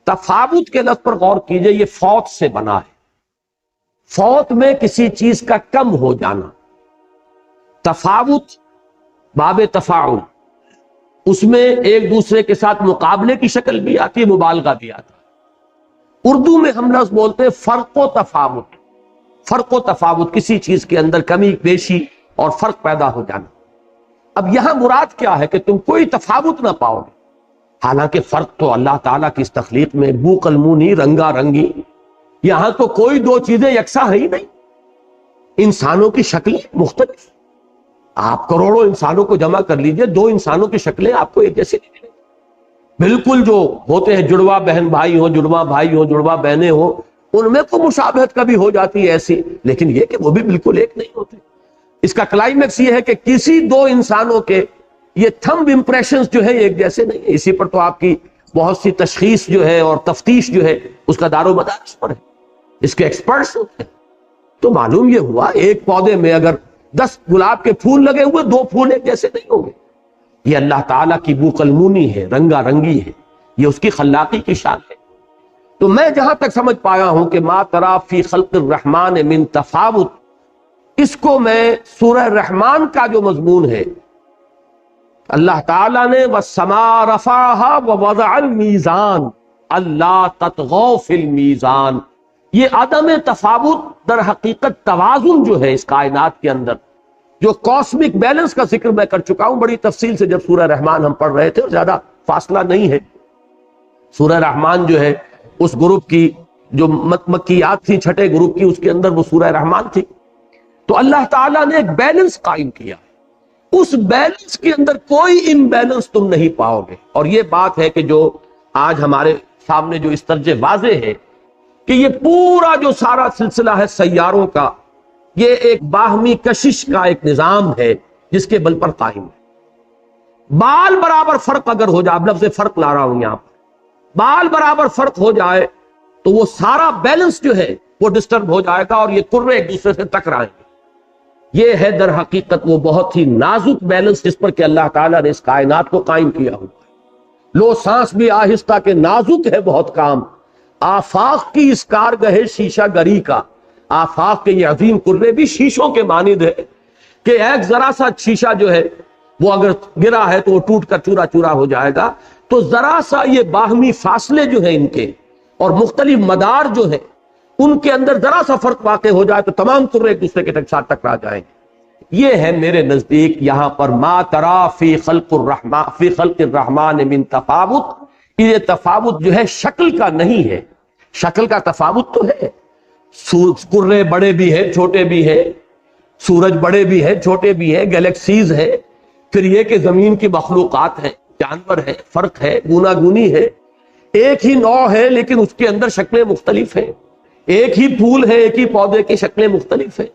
تفاوت کے لفظ پر غور کیجئے، یہ فوت سے بنا ہے، فوت میں کسی چیز کا کم ہو جانا، تفاوت باب تفاعل، اس میں ایک دوسرے کے ساتھ مقابلے کی شکل بھی آتی ہے، مبالغہ بھی آتا ہے۔ اردو میں ہم لفظ بولتے ہیں فرق و تفاوت، فرق و تفاوت، کسی چیز کے اندر کمی بیشی اور فرق پیدا ہو جانا۔ اب یہاں مراد کیا ہے کہ تم کوئی تفاوت نہ پاؤ گے، حالانکہ فرق تو اللہ تعالیٰ کی اس تخلیق میں بو قلمونی، رنگا رنگی، یہاں تو کوئی دو چیزیں یکساں ہے ہی نہیں، انسانوں کی شکلیں مختلف. آپ کروڑوں انسانوں کو جمع کر لیجئے، دو انسانوں کی شکلیں آپ کو ایک جیسی نہیں ملیں. بالکل جو ہوتے ہیں جڑواں بہن بھائی ہوں، جڑواں بھائی ہوں، جڑواں بہنیں ہوں، ان میں کو مشابہت کبھی ہو جاتی ہے ایسی، لیکن یہ کہ وہ بھی بالکل ایک نہیں ہوتے. اس کا کلائمیکس یہ ہے کہ کسی دو انسانوں کے یہ تھمب امپریشنز جو ہے ایک جیسے نہیں ہیں. اسی پر تو آپ کی بہت سی تشخیص جو ہے اور تفتیش جو ہے اس کا دار و مدار اس پر ہے، اس کے ایکسپرٹس ہوتے ہیں. تو معلوم یہ ہوا ایک پودے میں اگر 10 گلاب کے پھول لگے ہوئے، 2 پھول ایک جیسے نہیں ہوں گے. یہ اللہ تعالیٰ کی بو قلمونی ہے، رنگا رنگی ہے، یہ اس کی خلاقی کی شان ہے. تو میں جہاں تک سمجھ پایا ہوں کہ ما تری فی خلق الرحمن من تفاوت، اس کو میں سورہ رحمان کا جو مضمون ہے، اللہ تعالیٰ نے والسماء رفعها ووضع المیزان اللہ تطغوا فی المیزان، یہ عدم تفاوت در حقیقت توازن جو ہے اس کائنات کے اندر، جو کاسمک بیلنس کا ذکر میں کر چکا ہوں بڑی تفصیل سے جب سورہ رحمان ہم پڑھ رہے تھے، اور زیادہ فاصلہ نہیں ہے. سورہ رحمان جو ہے اس گروپ کی جو مکیات تھی، چھٹے گروپ کی، اس کے اندر وہ سورہ رحمان تھی. تو اللہ تعالیٰ نے ایک بیلنس قائم کیا، اس بیلنس کے اندر کوئی امبیلنس تم نہیں پاؤ گے. اور یہ بات ہے کہ جو آج ہمارے سامنے جو اس طرح واضح ہے کہ یہ پورا جو سارا سلسلہ ہے سیاروں کا، یہ ایک باہمی کشش کا ایک نظام ہے جس کے بل پر قائم ہے. بال برابر فرق اگر ہو جائے، اب لفظ فرق لا رہا ہوں یہاں پر، بال برابر فرق ہو جائے تو وہ سارا بیلنس جو ہے وہ ڈسٹرب ہو جائے گا اور یہ کرے ایک دوسرے سے ٹکرائیں گے. یہ ہے در حقیقت وہ بہت ہی نازک بیلنس جس پر کہ اللہ تعالیٰ نے اس کائنات کو قائم کیا ہوا ہے. لو سانس بھی آہستہ کے نازک ہے بہت کام، آفاق کی اس کارگہ شیشہ گری کا. آفاق کے یہ عظیم کرے بھی شیشوں کے مانند ہے کہ ایک ذرا سا شیشہ جو ہے وہ اگر گرا ہے تو وہ ٹوٹ کر چورا چورا ہو جائے گا. تو ذرا سا یہ باہمی فاصلے جو ہیں ان کے اور مختلف مدار جو ہیں ان کے اندر ذرا سا فرق واقع ہو جائے تو تمام کرے ایک دوسرے کے ساتھ ٹکرا جائیں گے. یہ ہے میرے نزدیک یہاں پر ما تری فی خلق الرحمن من تفاوت. یہ تفاوت جو ہے شکل کا نہیں ہے، شکل کا تفاوت تو ہے، کرے بڑے بھی ہیں چھوٹے بھی ہیں، سورج بڑے بھی ہیں چھوٹے بھی ہیں، گیلیکسیز ہے، پھر یہ کہ زمین کی مخلوقات ہیں، جانور ہے، فرق ہے، گونا گونی ہے. ایک ہی نوع ہے لیکن اس کے اندر شکلیں مختلف ہیں. ایک ہی پھول ہے، ایک ہی پودے کی شکلیں مختلف ہیں.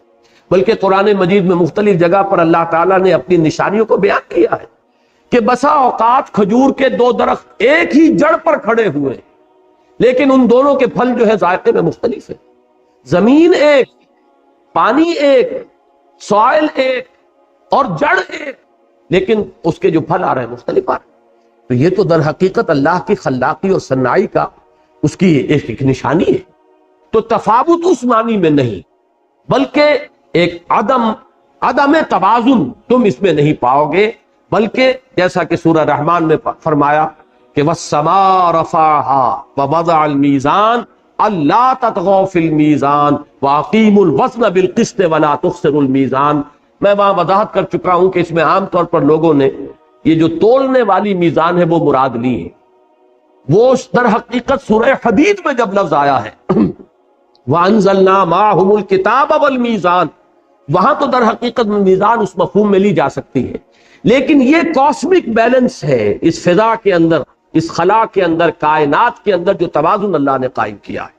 بلکہ قرآن مجید میں مختلف جگہ پر اللہ تعالیٰ نے اپنی نشانیوں کو بیان کیا ہے کہ بسا اوقات کھجور کے 2 درخت ایک ہی جڑ پر کھڑے ہوئے لیکن ان دونوں کے پھل جو ہے ذائقے میں مختلف ہیں. زمین ایک، پانی ایک، سوائل ایک اور جڑ ایک، لیکن اس کے جو پھل آ رہے ہیں مختلف آ رہے ہیں. تو یہ تو در حقیقت اللہ کی خلاقی اور صنائی کا اس کی ایک نشانی ہے. تو تفاوت اس معنی میں نہیں بلکہ ایک عدم توازن تم اس میں نہیں پاؤ گے، بلکہ جیسا کہ سورہ رحمان میں فرمایا کہ والسماء رفعها ووضع المیزان اللہ تطغوا فی المیزان واقیموا الوزن بالقسط ولا تخسروا المیزان. میں وہاں وضاحت کر چکا ہوں کہ اس میں عام طور پر لوگوں نے یہ جو تولنے والی میزان ہے وہ مراد لی ہے. وہ در حقیقت سورہ حدید میں جب لفظ آیا ہے وَأَنزَلْنَا مَعَهُمُ الْكِتَابَ وَالْمِيزَانَ، وہاں تو در حقیقت میزان اس مفہوم میں لی جا سکتی ہے، لیکن یہ کاسمک بیلنس ہے اس فضا کے اندر، اس خلا کے اندر، کائنات کے اندر جو توازن اللہ نے قائم کیا ہے.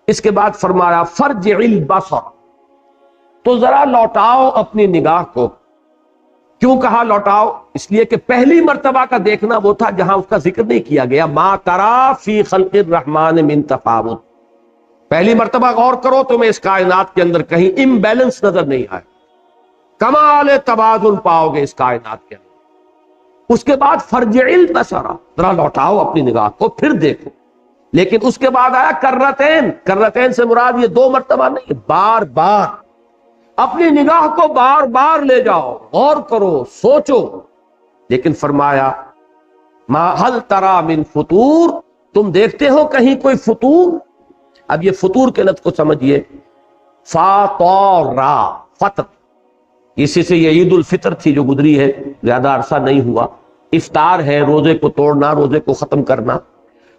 اس کے بعد فرمایا فَارْجِعِ الْبَصَرَ، تو ذرا لوٹاؤ اپنی نگاہ کو. کیوں کہا لوٹاؤ؟ اس لیے کہ پہلی مرتبہ کا دیکھنا وہ تھا جہاں اس کا ذکر نہیں کیا گیا، ما تری فی خلق الرحمن من تفاوت. پہلی مرتبہ غور کرو تمہیں اس کائنات کے اندر کہیں امبیلنس نظر نہیں آئے، کمال توازن پاؤ گے اس کائنات کے اندر. اس کے بعد فرجع البصر، ذرا لوٹاؤ اپنی نگاہ کو پھر دیکھو. لیکن اس کے بعد آیا کرتین، کرتین سے مراد یہ 2 مرتبہ نہیں، بار بار اپنی نگاہ کو بار بار لے جاؤ، غور کرو، سوچو. لیکن فرمایا ما هل ترى من فطور، تم دیکھتے ہو کہیں کوئی فطور؟ اب یہ فطور کے لفظ کو سمجھیے، فاطرا، فطر، اسی سے یہ عید الفطر تھی جو گزری ہے، زیادہ عرصہ نہیں ہوا. افطار ہے روزے کو توڑنا، روزے کو ختم کرنا،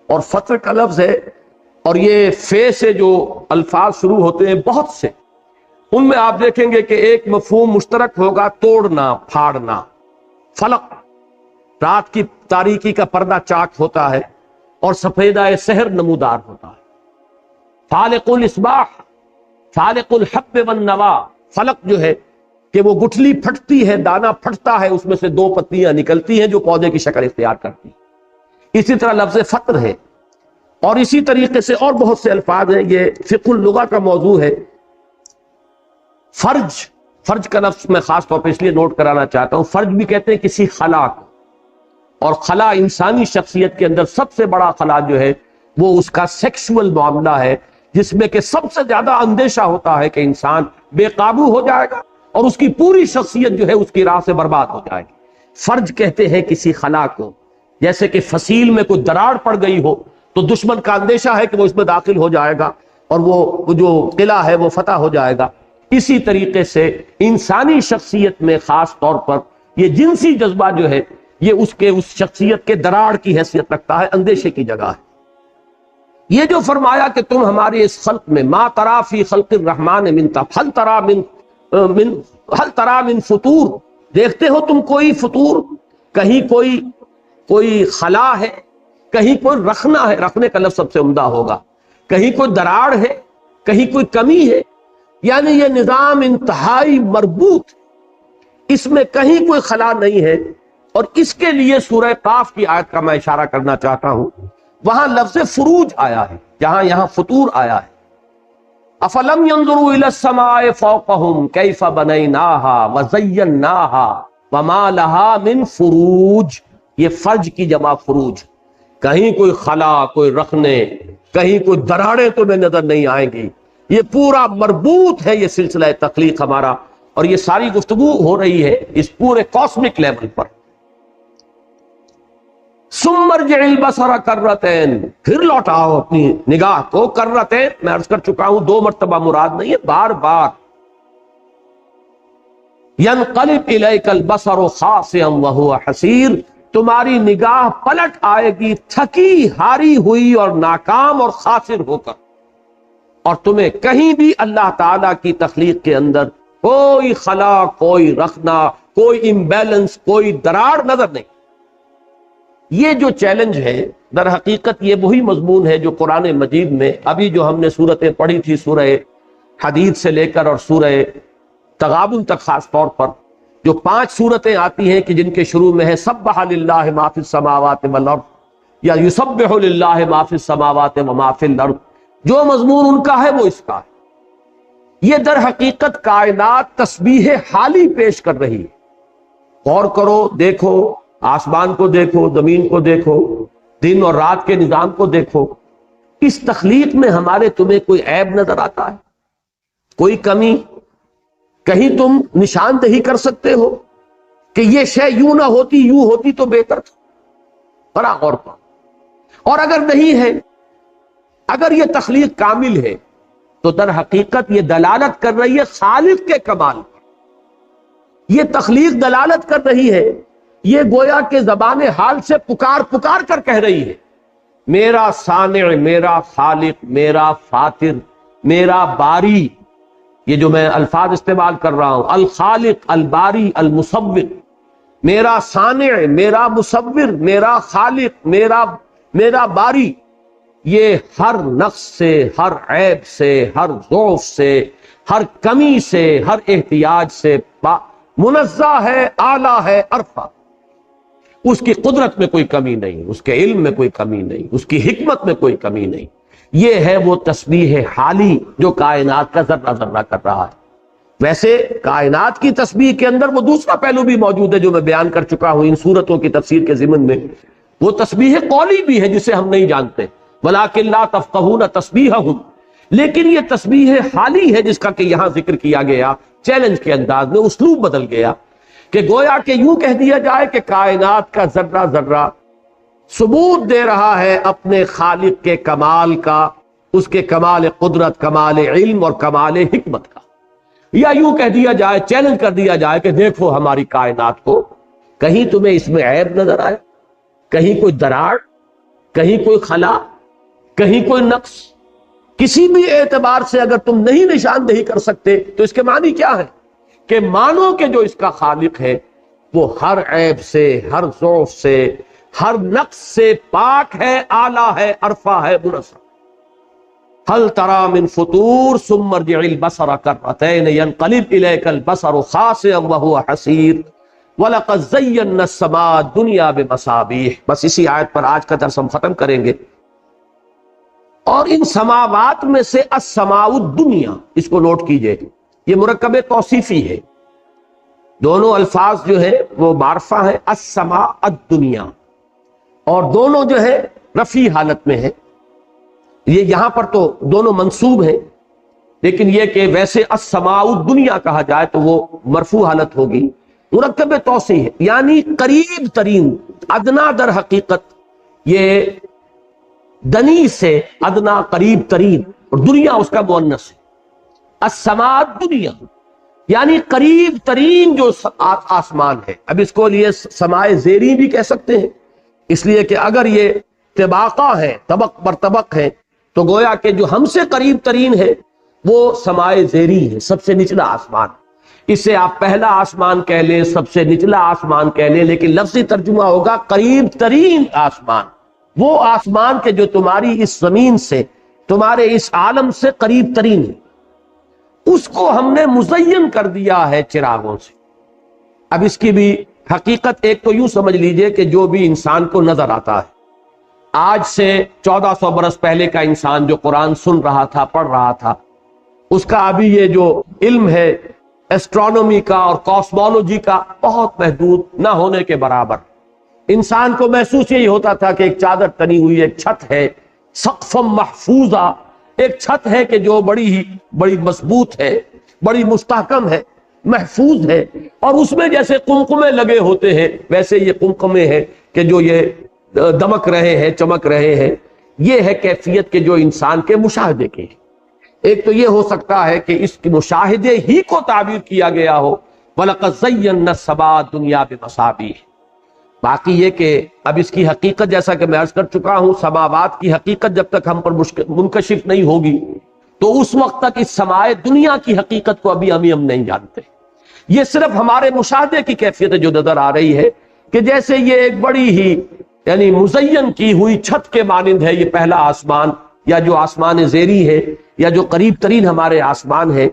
اور فطر کا لفظ ہے اور یہ فے سے جو الفاظ شروع ہوتے ہیں بہت سے، ان میں آپ دیکھیں گے کہ ایک مفہوم مشترک ہوگا، توڑنا، پھاڑنا۔ فلق، رات کی تاریکی کا پردہ چاک ہوتا ہے اور سفیدہ سحر نمودار ہوتا ہے۔ فالق الاصباح، فالق الحب والنوا، فلق جو ہے کہ وہ گٹھلی پھٹتی ہے، دانا پھٹتا ہے، اس میں سے دو پتیاں نکلتی ہیں جو پودے کی شکل اختیار کرتی ہیں۔ اسی طرح لفظ فطر ہے، اور اسی طریقے سے اور بہت سے الفاظ ہیں۔ یہ فقہ اللغہ کا موضوع ہے۔ فرج، فرج کا لفظ میں خاص طور پہ اس لیے نوٹ کرانا چاہتا ہوں، فرج بھی کہتے ہیں کسی خلا کو، اور خلا انسانی شخصیت کے اندر سب سے بڑا خلا جو ہے وہ اس کا سیکسول معاملہ ہے، جس میں کہ سب سے زیادہ اندیشہ ہوتا ہے کہ انسان بے قابو ہو جائے گا اور اس کی پوری شخصیت جو ہے اس کی راہ سے برباد ہو جائے گی۔ فرج کہتے ہیں کسی خلا کو، جیسے کہ فصیل میں کوئی دراڑ پڑ گئی ہو تو دشمن کا اندیشہ ہے کہ وہ اس میں داخل ہو جائے گا اور وہ جو قلعہ ہے وہ فتح ہو جائے گا۔ اسی طریقے سے انسانی شخصیت میں خاص طور پر یہ جنسی جذبہ جو ہے یہ اس شخصیت کے دراڑ کی حیثیت رکھتا ہے، اندیشے کی جگہ ہے۔ یہ جو فرمایا کہ تم ہمارے اس خلق میں ما ترا فی خلق الرحمن من هل ترا من فطور، دیکھتے ہو تم کوئی فطور، کہیں کوئی خلا ہے، کہیں کوئی رخنا ہے، رکھنے کا لفظ سب سے عمدہ ہوگا، کہیں کوئی دراڑ ہے، کہیں کوئی کمی ہے، یعنی یہ نظام انتہائی مربوط، اس میں کہیں کوئی خلا نہیں ہے۔ اور اس کے لیے سورہ قاف کی آیت کا میں اشارہ کرنا چاہتا ہوں، وہاں لفظ فروج آیا ہے جہاں یہاں فطور آیا ہے۔ افلم ينظروا الى السماء فوقهم كيف بنيناها وزيناها وما لها من فروج، یہ فرج کی جمع فروج، کہیں کوئی خلا، کوئی رخنے، کہیں کوئی دراڑیں تمہیں نظر نہیں آئیں گی۔ یہ پورا مربوط ہے یہ سلسلہ تخلیق ہمارا، اور یہ ساری گفتگو ہو رہی ہے اس پورے کاسمک لیول پر۔ ثم ارجع البصر کرتین، پھر لوٹاؤ اپنی نگاہ کو، کرتین میں عرض کر چکا ہوں 2 مرتبہ مراد نہیں ہے، بار بار۔ ینقلب الیک البصر خاسئا وهو حسیر، تمہاری نگاہ پلٹ آئے گی تھکی ہاری ہوئی اور ناکام اور خاسر ہو کر، اور تمہیں کہیں بھی اللہ تعالی کی تخلیق کے اندر کوئی خلا، کوئی رخنا، کوئی امبیلنس، کوئی دراڑ نظر نہیں۔ یہ جو چیلنج ہے در حقیقت یہ وہی مضمون ہے جو قرآن مجید میں ابھی جو ہم نے صورتیں پڑھی تھی، سورہ حدید سے لے کر اور سورہ تغابن تک، خاص طور پر جو 5 صورتیں آتی ہیں کہ جن کے شروع میں ہے سبح للہ ما فی السماوات والارض، یا یسبح للہ ما فی السماوات وما فی الارض، جو مضمون ان کا ہے وہ اس کا ہے۔ یہ در حقیقت کائنات تسبیح حالی پیش کر رہی ہے۔ غور کرو، دیکھو، آسمان کو دیکھو، زمین کو دیکھو، دن اور رات کے نظام کو دیکھو، اس تخلیق میں ہمارے تمہیں کوئی عیب نظر آتا ہے؟ کوئی کمی؟ کہیں تم نشاندہی کر سکتے ہو کہ یہ شے یوں نہ ہوتی، یوں ہوتی تو بہتر تھا؟ بڑا غور کرو۔ اور اگر نہیں ہے، اگر یہ تخلیق کامل ہے تو در حقیقت یہ دلالت کر رہی ہے خالق کے کمال پر۔ یہ تخلیق دلالت کر رہی ہے، یہ گویا کہ زبان حال سے پکار کر کہہ رہی ہے، میرا صانع، میرا خالق، میرا فاطر، میرا باری، یہ جو میں الفاظ استعمال کر رہا ہوں، الخالق، الباری، المصور، میرا صانع، میرا مصور، میرا خالق، میرا باری، یہ ہر نقص سے، ہر عیب سے، ہر ضعف سے، ہر کمی سے، ہر احتیاج سے منزہ ہے، اعلیٰ ہے، عرفہ۔ اس کی قدرت میں کوئی کمی نہیں، اس کے علم میں کوئی کمی نہیں، اس کی حکمت میں کوئی کمی نہیں۔ یہ ہے وہ تسبیح حالی جو کائنات کا ذرہ ذرہ کر رہا ہے۔ ویسے کائنات کی تسبیح کے اندر وہ دوسرا پہلو بھی موجود ہے جو میں بیان کر چکا ہوں ان صورتوں کی تفسیر کے ضمن میں، وہ تسبیح قولی بھی ہے جسے ہم نہیں جانتے، وَلَٰكِن لَا تَفْقَهُونَ تَسْبِيحَهُمْ، لیکن یہ تسبیح حالی ہے جس کا کہ یہاں ذکر کیا گیا چیلنج کے انداز میں، اسلوب بدل گیا کہ گویا کہ یوں کہہ دیا جائے کہ کائنات کا ذرہ ذرہ ثبوت دے رہا ہے اپنے خالق کے کمال کا، اس کے کمال قدرت، کمال علم اور کمال حکمت کا، یا یوں کہہ دیا جائے، چیلنج کر دیا جائے کہ دیکھو ہماری کائنات کو، کہیں تمہیں اس میں عیب نظر آیا؟ کہیں کوئی دراڑ، کہیں کوئی خلا، کہیں کوئی نقص، کسی بھی اعتبار سے اگر تم نہیں نشاندہی کر سکتے تو اس کے معنی کیا ہے کہ مانو کہ جو اس کا خالق ہے وہ ہر عیب سے، ہر ضعف سے، ہر نقص سے پاک ہے، اعلیٰ ہے، عرفہ ہے، منزہ۔ هل ترى من فطور ثم ارجع البصر كرتين ينقلب اليك البصر خاسئا وهو حسير وَلَقَدْ زَيَّنَّا السَّمَاءَ الدُّنْيَا بِمَصَابِيحَ۔ بس اسی آیت پر آج کا درس ہم ختم کریں گے۔ اور ان سماوات میں سے السماء الدنیا، اس کو نوٹ کیجئے، یہ مرکب توصیفی ہے، دونوں الفاظ جو ہے وہ معرفہ ہے، السماء الدنیا، اور دونوں جو ہے رفیع حالت میں ہے۔ یہ یہاں پر تو دونوں منصوب ہیں، لیکن یہ کہ ویسے السماء الدنیا کہا جائے تو وہ مرفوع حالت ہوگی، مرکب توسیع ہے، یعنی قریب ترین، ادنا در حقیقت یہ دنی سے ادنا قریب ترین، اور دنیا اس کا مؤنث ہے، السماء الدنیا یعنی قریب ترین جو آسمان ہے۔ اب اس کو لیے سمائے زیری بھی کہہ سکتے ہیں، اس لیے کہ اگر یہ طباقہ ہے، طبق بر طبق ہے، تو گویا کہ جو ہم سے قریب ترین ہے وہ سمائے زیری ہے، سب سے نچلا آسمان۔ اسے آپ پہلا آسمان کہہ لیں، سب سے نچلا آسمان کہہ لیں، لیکن لفظی ترجمہ ہوگا قریب ترین آسمان، وہ آسمان کے جو تمہاری اس زمین سے، تمہارے اس عالم سے قریب ترین ہے، اس کو ہم نے مزین کر دیا ہے چراغوں سے۔ اب اس کی بھی حقیقت ایک تو یوں سمجھ لیجئے کہ جو بھی انسان کو نظر آتا ہے، آج سے 1400 برس پہلے کا انسان جو قرآن سن رہا تھا، پڑھ رہا تھا، اس کا ابھی یہ جو علم ہے ایسٹرونومی کا اور کاسمولوجی کا بہت محدود نہ ہونے کے برابر۔ انسان کو محسوس یہی ہوتا تھا کہ ایک چادر تنی ہوئی ایک چھت ہے، سقف محفوظہ، ایک چھت ہے کہ جو بڑی مضبوط ہے، بڑی مستحکم ہے، محفوظ ہے، اور اس میں جیسے قمقمے لگے ہوتے ہیں ویسے یہ قمقمے ہیں کہ جو یہ دمک رہے ہیں، چمک رہے ہیں۔ یہ ہے کیفیت کے جو انسان کے مشاہدے کے۔ ایک تو یہ ہو سکتا ہے کہ اس کے مشاہدے ہی کو تعبیر کیا گیا ہو، وَلَقَدْ زَيَّنَّا السَّمَاءَ الدُّنْيَا بِمَصَابِيحَ۔ باقی یہ کہ اب اس کی حقیقت جیسا کہ میں عرض کر چکا ہوں، سماوات کی حقیقت جب تک ہم پر منکشف نہیں ہوگی تو اس وقت تک اس سمائے دنیا کی حقیقت کو ابھی ہم نہیں جانتے۔ یہ صرف ہمارے مشاہدے کی کیفیت جو نظر آ رہی ہے کہ جیسے یہ ایک بڑی ہی یعنی مزین کی ہوئی چھت کے مانند ہے یہ پہلا آسمان، یا جو آسمان زیری ہے، یا جو قریب ترین ہمارے آسمان ہے۔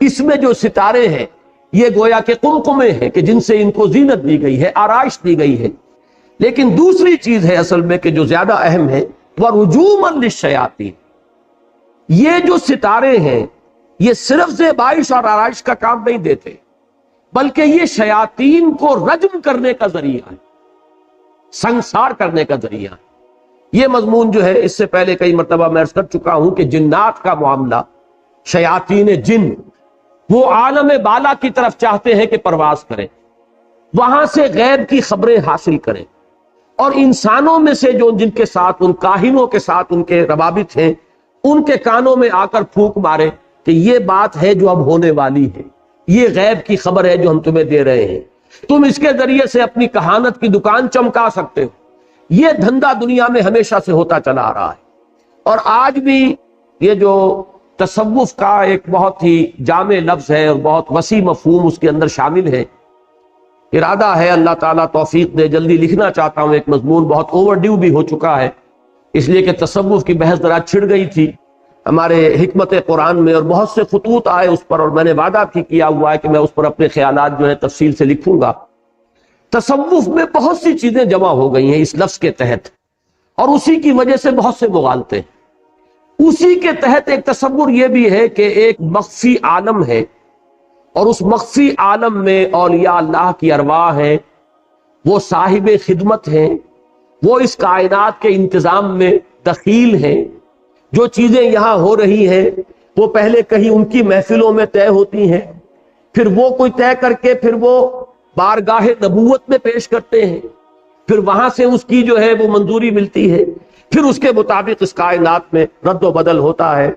اس میں جو ستارے ہیں یہ گویا کہ قمقمے ہیں کہ جن سے ان کو زینت دی گئی ہے، آرائش دی گئی ہے۔ لیکن دوسری چیز ہے اصل میں کہ جو زیادہ اہم ہے، وَرُجُومًا لِلشَّيَاطِينِ، یہ جو ستارے ہیں یہ صرف زیبائش اور آرائش کا کام نہیں دیتے، بلکہ یہ شیاطین کو رجم کرنے کا ذریعہ ہے، سنسار کرنے کا ذریعہ ہے۔ یہ مضمون جو ہے اس سے پہلے کئی مرتبہ میں عرض کر چکا ہوں کہ جنات کا معاملہ، شیاطین جن وہ عالم بالا کی طرف چاہتے ہیں کہ پرواز کریں، وہاں سے غیب کی خبریں حاصل کریں، اور انسانوں میں سے جو جن کے ساتھ، ان کاہنوں کے ساتھ ان کے روابط ہیں، ان کے کانوں میں آ کر پھونک مارے کہ یہ بات ہے جو اب ہونے والی ہے، یہ غیب کی خبر ہے جو ہم تمہیں دے رہے ہیں، تم اس کے ذریعے سے اپنی کہانت کی دکان چمکا سکتے ہو۔ یہ دھندا دنیا میں ہمیشہ سے ہوتا چلا آ رہا ہے، اور آج بھی یہ جو تصوف کا ایک بہت ہی جامع لفظ ہے اور بہت وسیع مفہوم اس کے اندر شامل ہے۔ ارادہ ہے اللہ تعالیٰ توفیق دے، جلدی لکھنا چاہتا ہوں، ایک مضمون بہت اوور ڈیو بھی ہو چکا ہے، اس لیے کہ تصوف کی بحث ذرا چھڑ گئی تھی ہمارے حکمت قرآن میں، اور بہت سے خطوط آئے اس پر، اور میں نے وعدہ بھی کیا ہوا ہے کہ میں اس پر اپنے خیالات جو ہے تفصیل سے لکھوں گا۔ تصوف میں بہت سی چیزیں جمع ہو گئی ہیں اس لفظ کے تحت، اور اسی کی وجہ سے بہت سے مغالطے۔ اسی کے تحت ایک تصور یہ بھی ہے کہ ایک مخفی عالم ہے، اور اس مخفی عالم میں اولیاء اللہ کی ارواح ہیں، وہ صاحب خدمت ہیں، وہ اس کائنات کے انتظام میں دخیل ہیں، جو چیزیں یہاں ہو رہی ہیں وہ پہلے کہیں ان کی محفلوں میں طے ہوتی ہیں، پھر وہ کوئی طے کر کے پھر وہ بارگاہ نبوت میں پیش کرتے ہیں، پھر وہاں سے اس کی جو ہے وہ منظوری ملتی ہے، پھر اس کے مطابق اس کائنات میں رد و بدل ہوتا ہے۔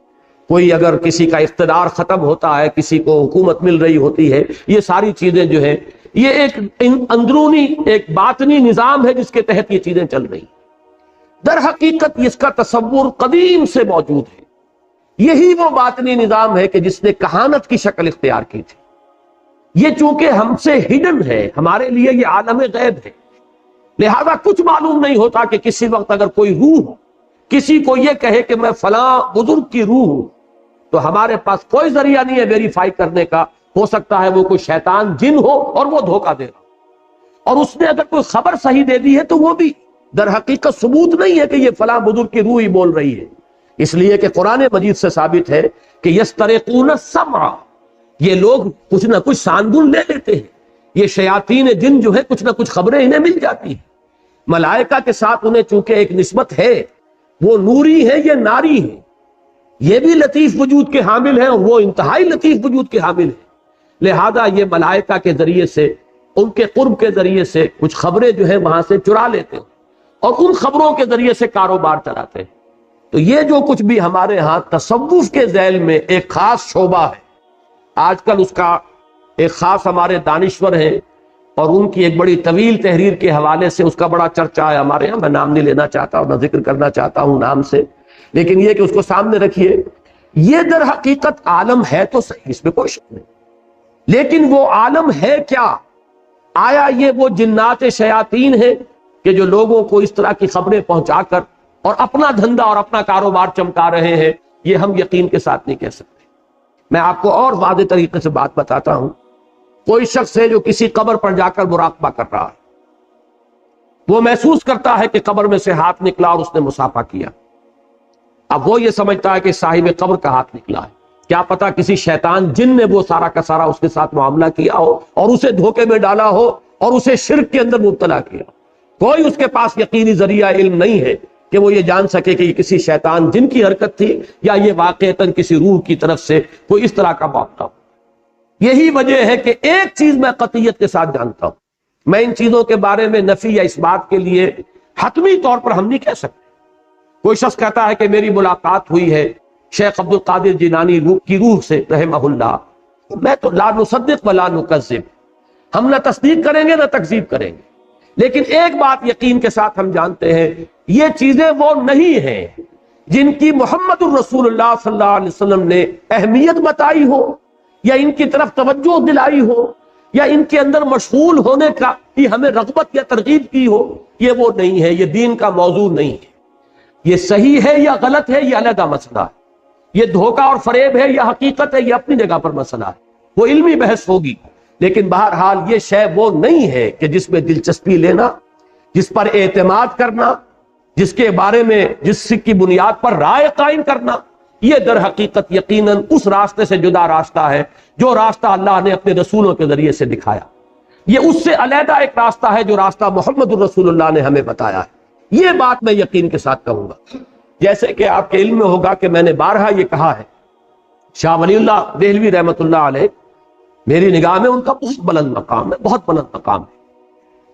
کوئی اگر کسی کا اقتدار ختم ہوتا ہے، کسی کو حکومت مل رہی ہوتی ہے، یہ ساری چیزیں جو ہیں یہ ایک اندرونی ایک باطنی نظام ہے جس کے تحت یہ چیزیں چل رہی ہیں۔ در حقیقت اس کا تصور قدیم سے موجود ہے، یہی وہ باطنی نظام ہے کہ جس نے کہانت کی شکل اختیار کی تھی۔ یہ چونکہ ہم سے ہڈن ہے، ہمارے لیے یہ عالم غیب ہے، لہذا کچھ معلوم نہیں ہوتا کہ کسی وقت اگر کوئی روح کسی کو یہ کہے کہ میں فلاں بزرگ کی روح ہوں، تو ہمارے پاس کوئی ذریعہ نہیں ہے ویریفائی کرنے کا۔ ہو سکتا ہے وہ کوئی شیطان جن ہو اور وہ دھوکہ دے رہا ہو، اور اس نے اگر کوئی خبر صحیح دے دی ہے تو وہ بھی در حقیقت ثبوت نہیں ہے کہ یہ فلاں بزرگ کی روح ہی بول رہی ہے، اس لیے کہ قرآن مجید سے ثابت ہے کہ یسترقون السمع، یہ لوگ کچھ نہ کچھ سانگن لے لیتے ہیں، یہ شیاطین جن جو ہے کچھ نہ کچھ خبریں انہیں مل جاتی ہیں۔ ملائکہ کے ساتھ انہیں چونکہ ایک نسبت ہے، وہ نوری ہے، یہ ناری ہے، یہ بھی لطیف وجود کے حامل ہیں اور وہ انتہائی لطیف وجود کے حامل ہیں، لہذا یہ ملائکہ کے ذریعے سے، ان کے قرب کے ذریعے سے کچھ خبریں جو ہے وہاں سے چرا لیتے ہیں اور ان خبروں کے ذریعے سے کاروبار چلاتے ہیں۔ تو یہ جو کچھ بھی ہمارے ہاں تصوف کے ذیل میں ایک خاص شعبہ ہے، آج کل اس کا ایک خاص ہمارے دانشور ہیں اور ان کی ایک بڑی طویل تحریر کے حوالے سے اس کا بڑا چرچا ہے ہمارے ہاں، میں نام نہیں لینا چاہتا اور نہ ذکر کرنا چاہتا ہوں نام سے، لیکن یہ کہ اس کو سامنے رکھیے۔ یہ در حقیقت عالم ہے تو صحیح، اس میں کوئی شک نہیں، لیکن وہ عالم ہے کیا؟ آیا یہ وہ جنات شیاطین ہیں کہ جو لوگوں کو اس طرح کی خبریں پہنچا کر اور اپنا دھندا اور اپنا کاروبار چمکا رہے ہیں؟ یہ ہم یقین کے ساتھ نہیں کہہ سکتے۔ میں آپ کو اور واضح طریقے سے بات بتاتا ہوں۔ کوئی شخص ہے جو کسی قبر پر جا کر مراقبہ کر رہا ہے، وہ محسوس کرتا ہے کہ قبر میں سے ہاتھ نکلا اور اس نے مصافحہ کیا۔ اب وہ یہ سمجھتا ہے کہ صاحب قبر کا ہاتھ نکلا ہے، کیا پتا کسی شیطان جن نے وہ سارا کا سارا اس کے ساتھ معاملہ کیا ہو اور اسے دھوکے میں ڈالا ہو اور اسے شرک کے اندر مبتلا کیا۔ کوئی اس کے پاس یقینی ذریعہ علم نہیں ہے کہ وہ یہ جان سکے کہ یہ کسی شیطان جن کی حرکت تھی یا یہ واقعتاً کسی روح کی طرف سے کوئی اس طرح کا معاملہ ہو۔ یہی وجہ ہے کہ ایک چیز میں قطعیت کے ساتھ جانتا ہوں، میں ان چیزوں کے بارے میں نفی یا اس بات کے لیے حتمی طور پر ہم نہیں کہہ سکتے۔ کوئی شخص کہتا ہے کہ میری ملاقات ہوئی ہے شیخ عبد القادر جیلانی کی روح سے رحمہ اللہ، میں تو لا نصدق ولا نکذب، ہم نہ تصدیق کریں گے نہ تکذیب کریں گے، لیکن ایک بات یقین کے ساتھ ہم جانتے ہیں، یہ چیزیں وہ نہیں ہیں جن کی محمد الرسول اللہ صلی اللہ علیہ وسلم نے اہمیت بتائی ہو یا ان کی طرف توجہ دلائی ہو یا ان کے اندر مشغول ہونے کا کی ہمیں رغبت یا ترغیب کی ہو، یہ وہ نہیں ہے، یہ دین کا موضوع نہیں ہے۔ یہ صحیح ہے یا غلط ہے یہ علیحدہ مسئلہ ہے، یہ دھوکہ اور فریب ہے یا حقیقت ہے یہ اپنی جگہ پر مسئلہ ہے، وہ علمی بحث ہوگی، لیکن بہرحال یہ شے وہ نہیں ہے کہ جس میں دلچسپی لینا، جس پر اعتماد کرنا، جس کے بارے میں جس کی بنیاد پر رائے قائم کرنا، یہ در حقیقت یقیناً اس راستے سے جدا راستہ ہے جو راستہ اللہ نے اپنے رسولوں کے ذریعے سے دکھایا۔ یہ اس سے علیحدہ ایک راستہ ہے جو راستہ محمد الرسول اللہ نے ہمیں بتایا ہے۔ یہ بات میں یقین کے ساتھ کہوں گا، جیسے کہ آپ کے علم میں ہوگا کہ میں نے بارہا یہ کہا ہے، شاہ ولی اللہ دہلوی رحمۃ اللہ علیہ میری نگاہ میں ان کا بہت بلند مقام ہے، بہت بلند مقام ہے،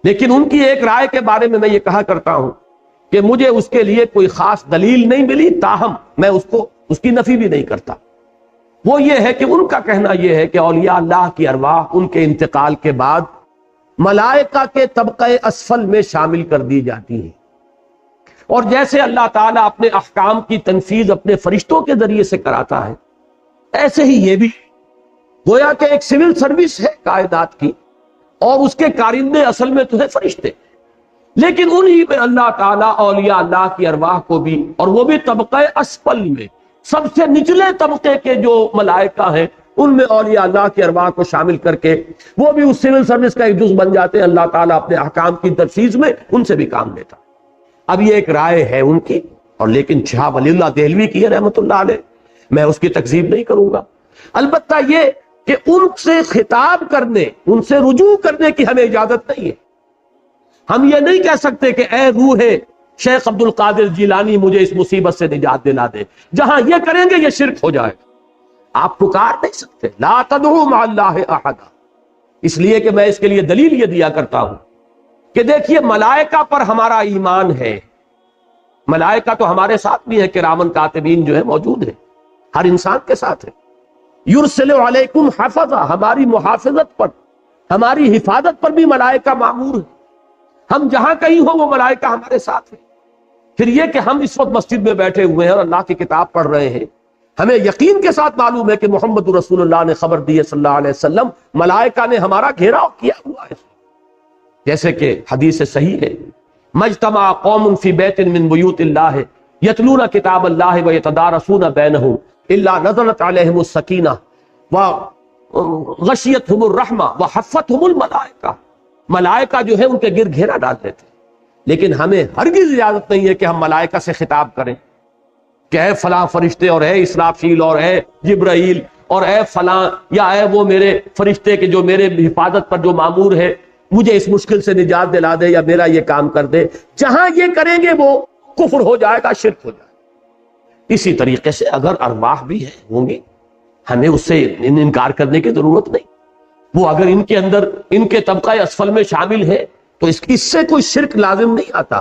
لیکن ان کی ایک رائے کے بارے میں یہ کہا کرتا ہوں کہ مجھے اس کے لیے کوئی خاص دلیل نہیں ملی، تاہم میں اس کی نفی بھی نہیں کرتا۔ وہ یہ ہے کہ ان کا کہنا یہ ہے کہ اولیاء اللہ کی ارواح ان کے انتقال کے بعد ملائکہ کے طبقہ اسفل میں شامل کر دی جاتی ہیں، اور جیسے اللہ تعالیٰ اپنے احکام کی تنفیذ اپنے فرشتوں کے ذریعے سے کراتا ہے، ایسے ہی یہ بھی گویا کہ ایک سول سروس ہے کائنات کی، اور اس کے کارندے اصل میں تو ہے فرشتے، لیکن انہی میں اللہ تعالیٰ اولیاء اللہ کی ارواح کو بھی، اور وہ بھی طبقہ اسفل میں، سب سے نچلے طبقے کے جو ملائکہ ہیں ان میں اولیاء اللہ کی ارواح کو شامل کر کے وہ بھی اس سول سروس کا ایک جز بن جاتے ہیں۔ اللہ تعالیٰ اپنے احکام کی تنفیذ میں ان سے بھی کام لیتا۔ اب یہ ایک رائے ہے ان کی، اور لیکن شاہ ولی اللہ دہلوی کی ہے رحمۃ اللہ علیہ، میں اس کی تکذیب نہیں کروں گا، البتہ یہ کہ ان سے خطاب کرنے، ان سے رجوع کرنے کی ہمیں اجازت نہیں ہے۔ ہم یہ نہیں کہہ سکتے کہ اے روح شیخ عبد القادر جیلانی مجھے اس مصیبت سے نجات دلا دے، جہاں یہ کریں گے یہ شرک ہو جائے گا، آپ پکار نہیں سکتے لا تدعوا مع اللہ احدا، اس لیے کہ میں اس کے لیے دلیل یہ دیا کرتا ہوں کہ دیکھیے ملائکہ پر ہمارا ایمان ہے، ملائکہ تو ہمارے ساتھ بھی ہے، کرامن کاتبین جو ہے موجود ہے، ہر انسان کے ساتھ ہے، یرسل علیکم حفظہ، ہماری محافظت پر، ہماری حفاظت پر بھی ملائکہ مامور ہے، ہم جہاں کہیں ہو وہ ملائکہ ہمارے ساتھ ہیں۔ پھر یہ کہ ہم اس وقت مسجد میں بیٹھے ہوئے ہیں اور اللہ کی کتاب پڑھ رہے ہیں، ہمیں یقین کے ساتھ معلوم ہے کہ محمد رسول اللہ نے خبر دی ہے صلی اللہ علیہ وسلم، ملائکہ نے ہمارا گھیراؤ کیا ہوا ہے، جیسے کہ حدیث صحیح ہے، مجتمع قوم فی بیت من بیوت اللہ یتلون کتاب اللہ ویتدارسون بینہم الا نزلت علیہم السکینہ وغشیتہم الرحمہ وحفتہم الملائکہ، ملائکہ جو ہے ان کے گرد گھیرا ڈالتے تھے. لیکن ہمیں ہرگز اجازت نہیں ہے کہ ہم ملائکہ سے خطاب کریں کہ اے فلاں فرشتے اور اے اسرافیل اور اے جبرائیل اور اے فلاں یا اے وہ میرے فرشتے کے جو میرے حفاظت پر جو مامور ہے، مجھے اس مشکل سے نجات دلا دے یا میرا یہ کام کر دے. جہاں یہ کریں گے وہ کفر ہو جائے گا، شرک ہو جائے گا. اسی طریقے سے اگر ارواح بھی ہیں ہوں گی، ہمیں اس سے انکار کرنے کی ضرورت نہیں. وہ اگر ان کے اندر ان کے طبقہ اسفل میں شامل ہے تو اس سے کوئی شرک لازم نہیں آتا.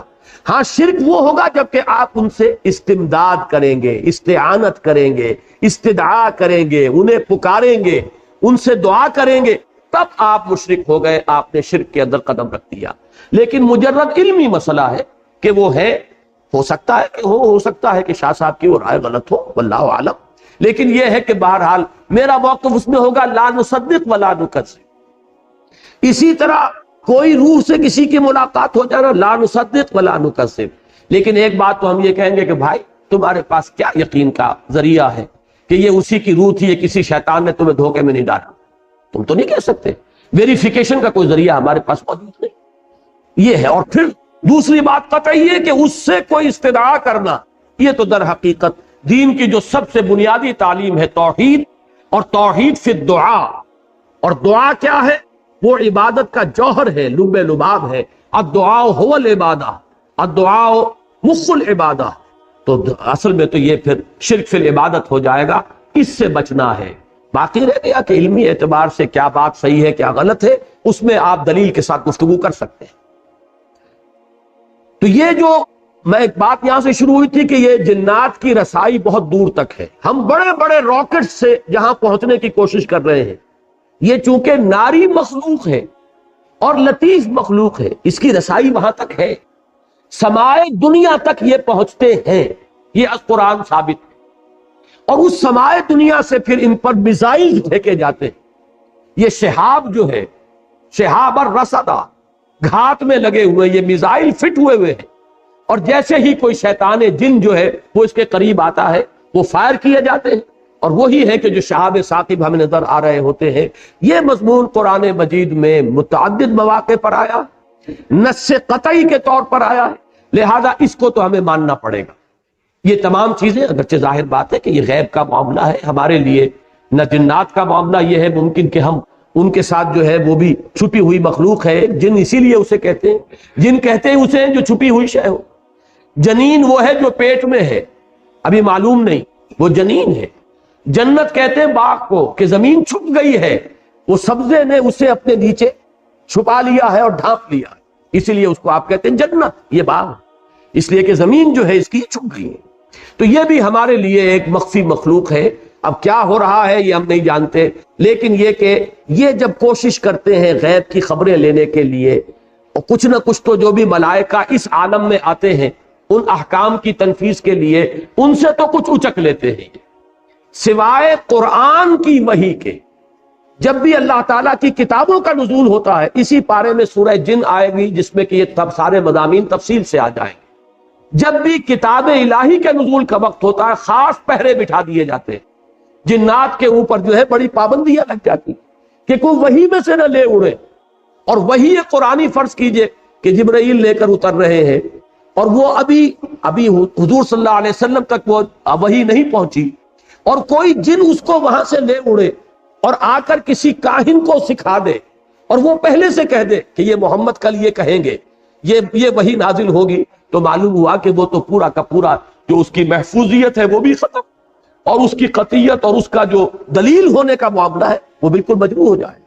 ہاں شرک وہ ہوگا جبکہ آپ ان سے استمداد کریں گے، استعانت کریں گے، استدعا کریں گے، انہیں پکاریں گے، ان سے دعا کریں گے، تب آپ مشرک ہو گئے، آپ نے شرک کے اندر قدم رکھ دیا. لیکن مجرد علمی مسئلہ ہے کہ وہ ہے، ہو سکتا ہے کہ ہو سکتا ہے کہ شاہ صاحب کی وہ رائے غلط ہو، واللہ عالم. لیکن یہ ہے کہ بہرحال میرا موقف اس میں ہوگا لا نصدق ولا نکذب. اسی طرح کوئی روح سے کسی کی ملاقات ہو جانا، لا نصدق ولا نکذب. لیکن ایک بات تو ہم یہ کہیں گے کہ بھائی تمہارے پاس کیا یقین کا ذریعہ ہے کہ یہ اسی کی روح تھی، یہ کسی شیطان نے تمہیں دھوکے میں نہیں ڈالا؟ تم تو نہیں کہہ سکتے. ویریفیکیشن کا کوئی ذریعہ ہمارے پاس موجود نہیں. یہ ہے. اور پھر دوسری بات قطعی ہے کہ اس سے کوئی استدعا کرنا، یہ تو در حقیقت دین کی جو سب سے بنیادی تعلیم ہے توحید، اور توحید فی الدعاء. اور دعا کیا ہے؟ وہ عبادت کا جوہر ہے، لب لباب ہے. الدعاء هو العبادہ، الدعاء مخ العبادہ. تو اصل میں تو یہ پھر شرک فی العبادت ہو جائے گا. اس سے بچنا ہے. باقی رہ گیا کہ علمی اعتبار سے کیا بات صحیح ہے کیا غلط ہے، اس میں آپ دلیل کے ساتھ گفتگو کر سکتے ہیں. تو یہ جو میں ایک بات یہاں سے شروع ہوئی تھی کہ یہ جنات کی رسائی بہت دور تک ہے. ہم بڑے بڑے راکٹ سے جہاں پہنچنے کی کوشش کر رہے ہیں، یہ چونکہ ناری مخلوق ہے اور لطیف مخلوق ہے، اس کی رسائی وہاں تک ہے. سمائے دنیا تک یہ پہنچتے ہیں، یہ قرآن ثابت ہے. اور اس سمائے دنیا سے پھر ان پر میزائل پھینکے جاتے ہیں. یہ شہاب جو ہے، شہاب الرصدہ، گھات میں لگے ہوئے یہ میزائل فٹ ہوئے ہیں. اور جیسے ہی کوئی شیطان جن جو ہے وہ اس کے قریب آتا ہے، وہ فائر کیے جاتے ہیں. اور وہی ہے کہ جو شہاب ثاقب ہمیں نظر آ رہے ہوتے ہیں. یہ مضمون قرآن مجید میں متعدد مواقع پر آیا، نص قطعی کے طور پر آیا ہے. لہذا اس کو تو ہمیں ماننا پڑے گا. یہ تمام چیزیں اگرچہ ظاہر بات ہے کہ یہ غیب کا معاملہ ہے ہمارے لیے، نہ جنات کا معاملہ یہ ہے ممکن کہ ہم ان کے ساتھ جو ہے وہ بھی چھپی ہوئی مخلوق ہے. جن اسی لیے اسے کہتے ہیں، جن کہتے ہیں اسے جو چھپی ہوئی شے ہو. جنین وہ ہے جو پیٹ میں ہے، ابھی معلوم نہیں، وہ جنین ہے. جنت کہتے ہیں باغ کو کہ زمین چھپ گئی ہے، وہ سبزے نے اسے اپنے نیچے چھپا لیا ہے اور ڈھانپ لیا ہے، اسی لیے اس کو آپ کہتے ہیں جنت. یہ باغ اس لیے کہ زمین جو ہے اس کی چھپ گئی ہے. تو یہ بھی ہمارے لیے ایک مخفی مخلوق ہے. اب کیا ہو رہا ہے یہ ہم نہیں جانتے، لیکن یہ کہ یہ جب کوشش کرتے ہیں غیب کی خبریں لینے کے لیے، اور کچھ نہ کچھ تو جو بھی ملائکہ اس عالم میں آتے ہیں ان احکام کی تنفیذ کے لیے، ان سے تو کچھ اچک لیتے ہیں. سوائے قرآن کی وحی کے جب بھی اللہ تعالیٰ کی کتابوں کا نزول ہوتا ہے، اسی پارے میں سورہ جن آئے گی جس میں کہ یہ تب سارے مضامین تفصیل سے آ جائیں گے. جب بھی کتاب الہی کے نزول کا وقت ہوتا ہے، خاص پہرے بٹھا دیے جاتے ہیں. جنات کے اوپر جو ہے بڑی پابندیاں لگ جاتی کہ کوئی وحی میں سے نہ لے اڑے. اور وہی قرآنی فرض کیجئے کہ جبرائیل لے کر اتر رہے ہیں، اور وہ ابھی حضور صلی اللہ علیہ وسلم تک وہ وحی نہیں پہنچی، اور کوئی جن اس کو وہاں سے لے اڑے اور آ کر کسی کاہن کو سکھا دے، اور وہ پہلے سے کہہ دے کہ یہ محمد کل یہ کہیں گے، یہ وحی نازل ہوگی، تو معلوم ہوا کہ وہ تو پورا کا پورا جو اس کی محفوظیت ہے وہ بھی ختم، اور اس کی قطعیت اور اس کا جو دلیل ہونے کا معاملہ ہے وہ بالکل مجروح ہو جائے.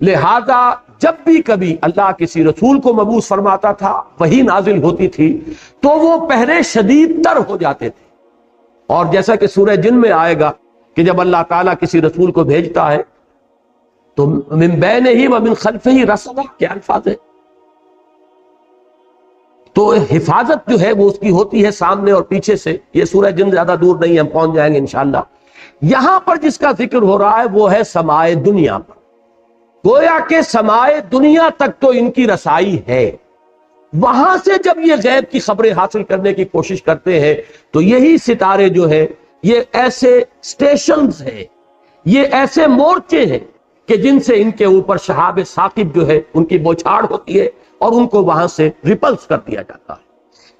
لہذا جب بھی کبھی اللہ کسی رسول کو مبعوث فرماتا تھا، وحی نازل ہوتی تھی، تو وہ پہرے شدید تر ہو جاتے تھے. اور جیسا کہ سورہ جن میں آئے گا کہ جب اللہ تعالیٰ کسی رسول کو بھیجتا ہے تو من بینہ و من خلفہ رصدا، کیا الفاظ ہے؟ تو حفاظت جو ہے وہ اس کی ہوتی ہے سامنے اور پیچھے سے. یہ سورہ جن زیادہ دور نہیں، ہم پہنچ جائیں گے انشاءاللہ. یہاں پر جس کا ذکر ہو رہا ہے وہ ہے سمائے دنیا پر. گویا کہ سمائے دنیا تک تو ان کی رسائی ہے. وہاں سے جب یہ غیب کی خبریں حاصل کرنے کی کوشش کرتے ہیں تو یہی ستارے جو ہے یہ ایسے سٹیشنز ہیں، یہ ایسے مورچے ہیں کہ جن سے ان کے اوپر شہاب ثاقب جو ہے ان کی بوچھاڑ ہوتی ہے اور ان کو وہاں سے ریپلس کر دیا جاتا ہے.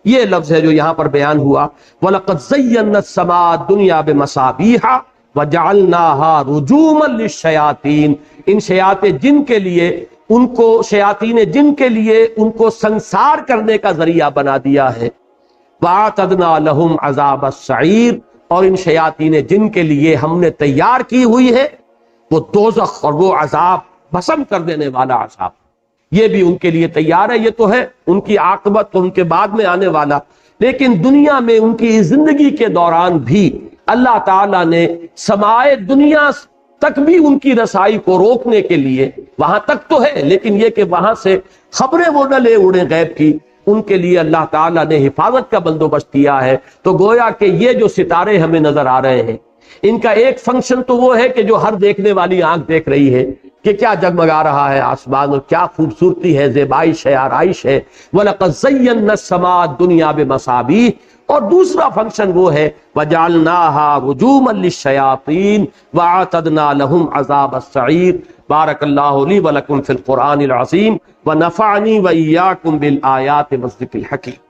یہ لفظ ہے جو یہاں پر بیان ہوا، وَلَقَدْ زَيَّنَّا السَّمَاءَ الدُّنْيَا بِمَصَابِيحَ وَجَعَلْنَاهَا رُجُومًا لِلشَّيَاطِينِ. ان شیاطین جن کے لیے ان کو شیاطین جن کے لیے ان کو سنسار کرنے کا ذریعہ بنا دیا ہے. وَأَعْتَدْنَا لَهُمْ عَذَابَ السَّعِيرِ. اور ان شیاطین جن کے لیے ہم نے تیار کی ہوئی ہے وہ دوزخ اور وہ عذاب، بھسم کر دینے والا عذاب، یہ بھی ان کے لیے تیار ہے. یہ تو ہے ان کی عاقبت تو ان کے بعد میں آنے والا، لیکن دنیا میں ان کی زندگی کے دوران بھی اللہ تعالیٰ نے سمائے دنیا تک بھی ان کی رسائی کو روکنے کے لیے، وہاں تک تو ہے لیکن یہ کہ وہاں سے خبریں وہ نہ لے اڑیں غیب کی، ان کے لیے اللہ تعالیٰ نے حفاظت کا بندوبست کیا ہے. تو گویا کہ یہ جو ستارے ہمیں نظر آ رہے ہیں ان کا ایک فنکشن تو وہ ہے کہ جو ہر دیکھنے والی آنکھ دیکھ رہی ہے کہ کیا جگمگا رہا ہے آسمان اور کیا خوبصورتی ہے، زیبائش ہے، آرائش ہے. وَلَقَدْ زَيَّنَّا السَّمَاءَ الدُّنْيَا بِمَصَابِيحَ. اور دوسرا فنکشن وہ ہے وَجَعَلْنَاهَا رُجُومًا لِلشَّيَاطِينِ وَأَعْتَدْنَا لَهُمْ عَذَابَ السَّعِيرِ. بارك الله لي ولكم في القرآن العظيم ونفعني وإياكم بالآيات والذكر الحكيم.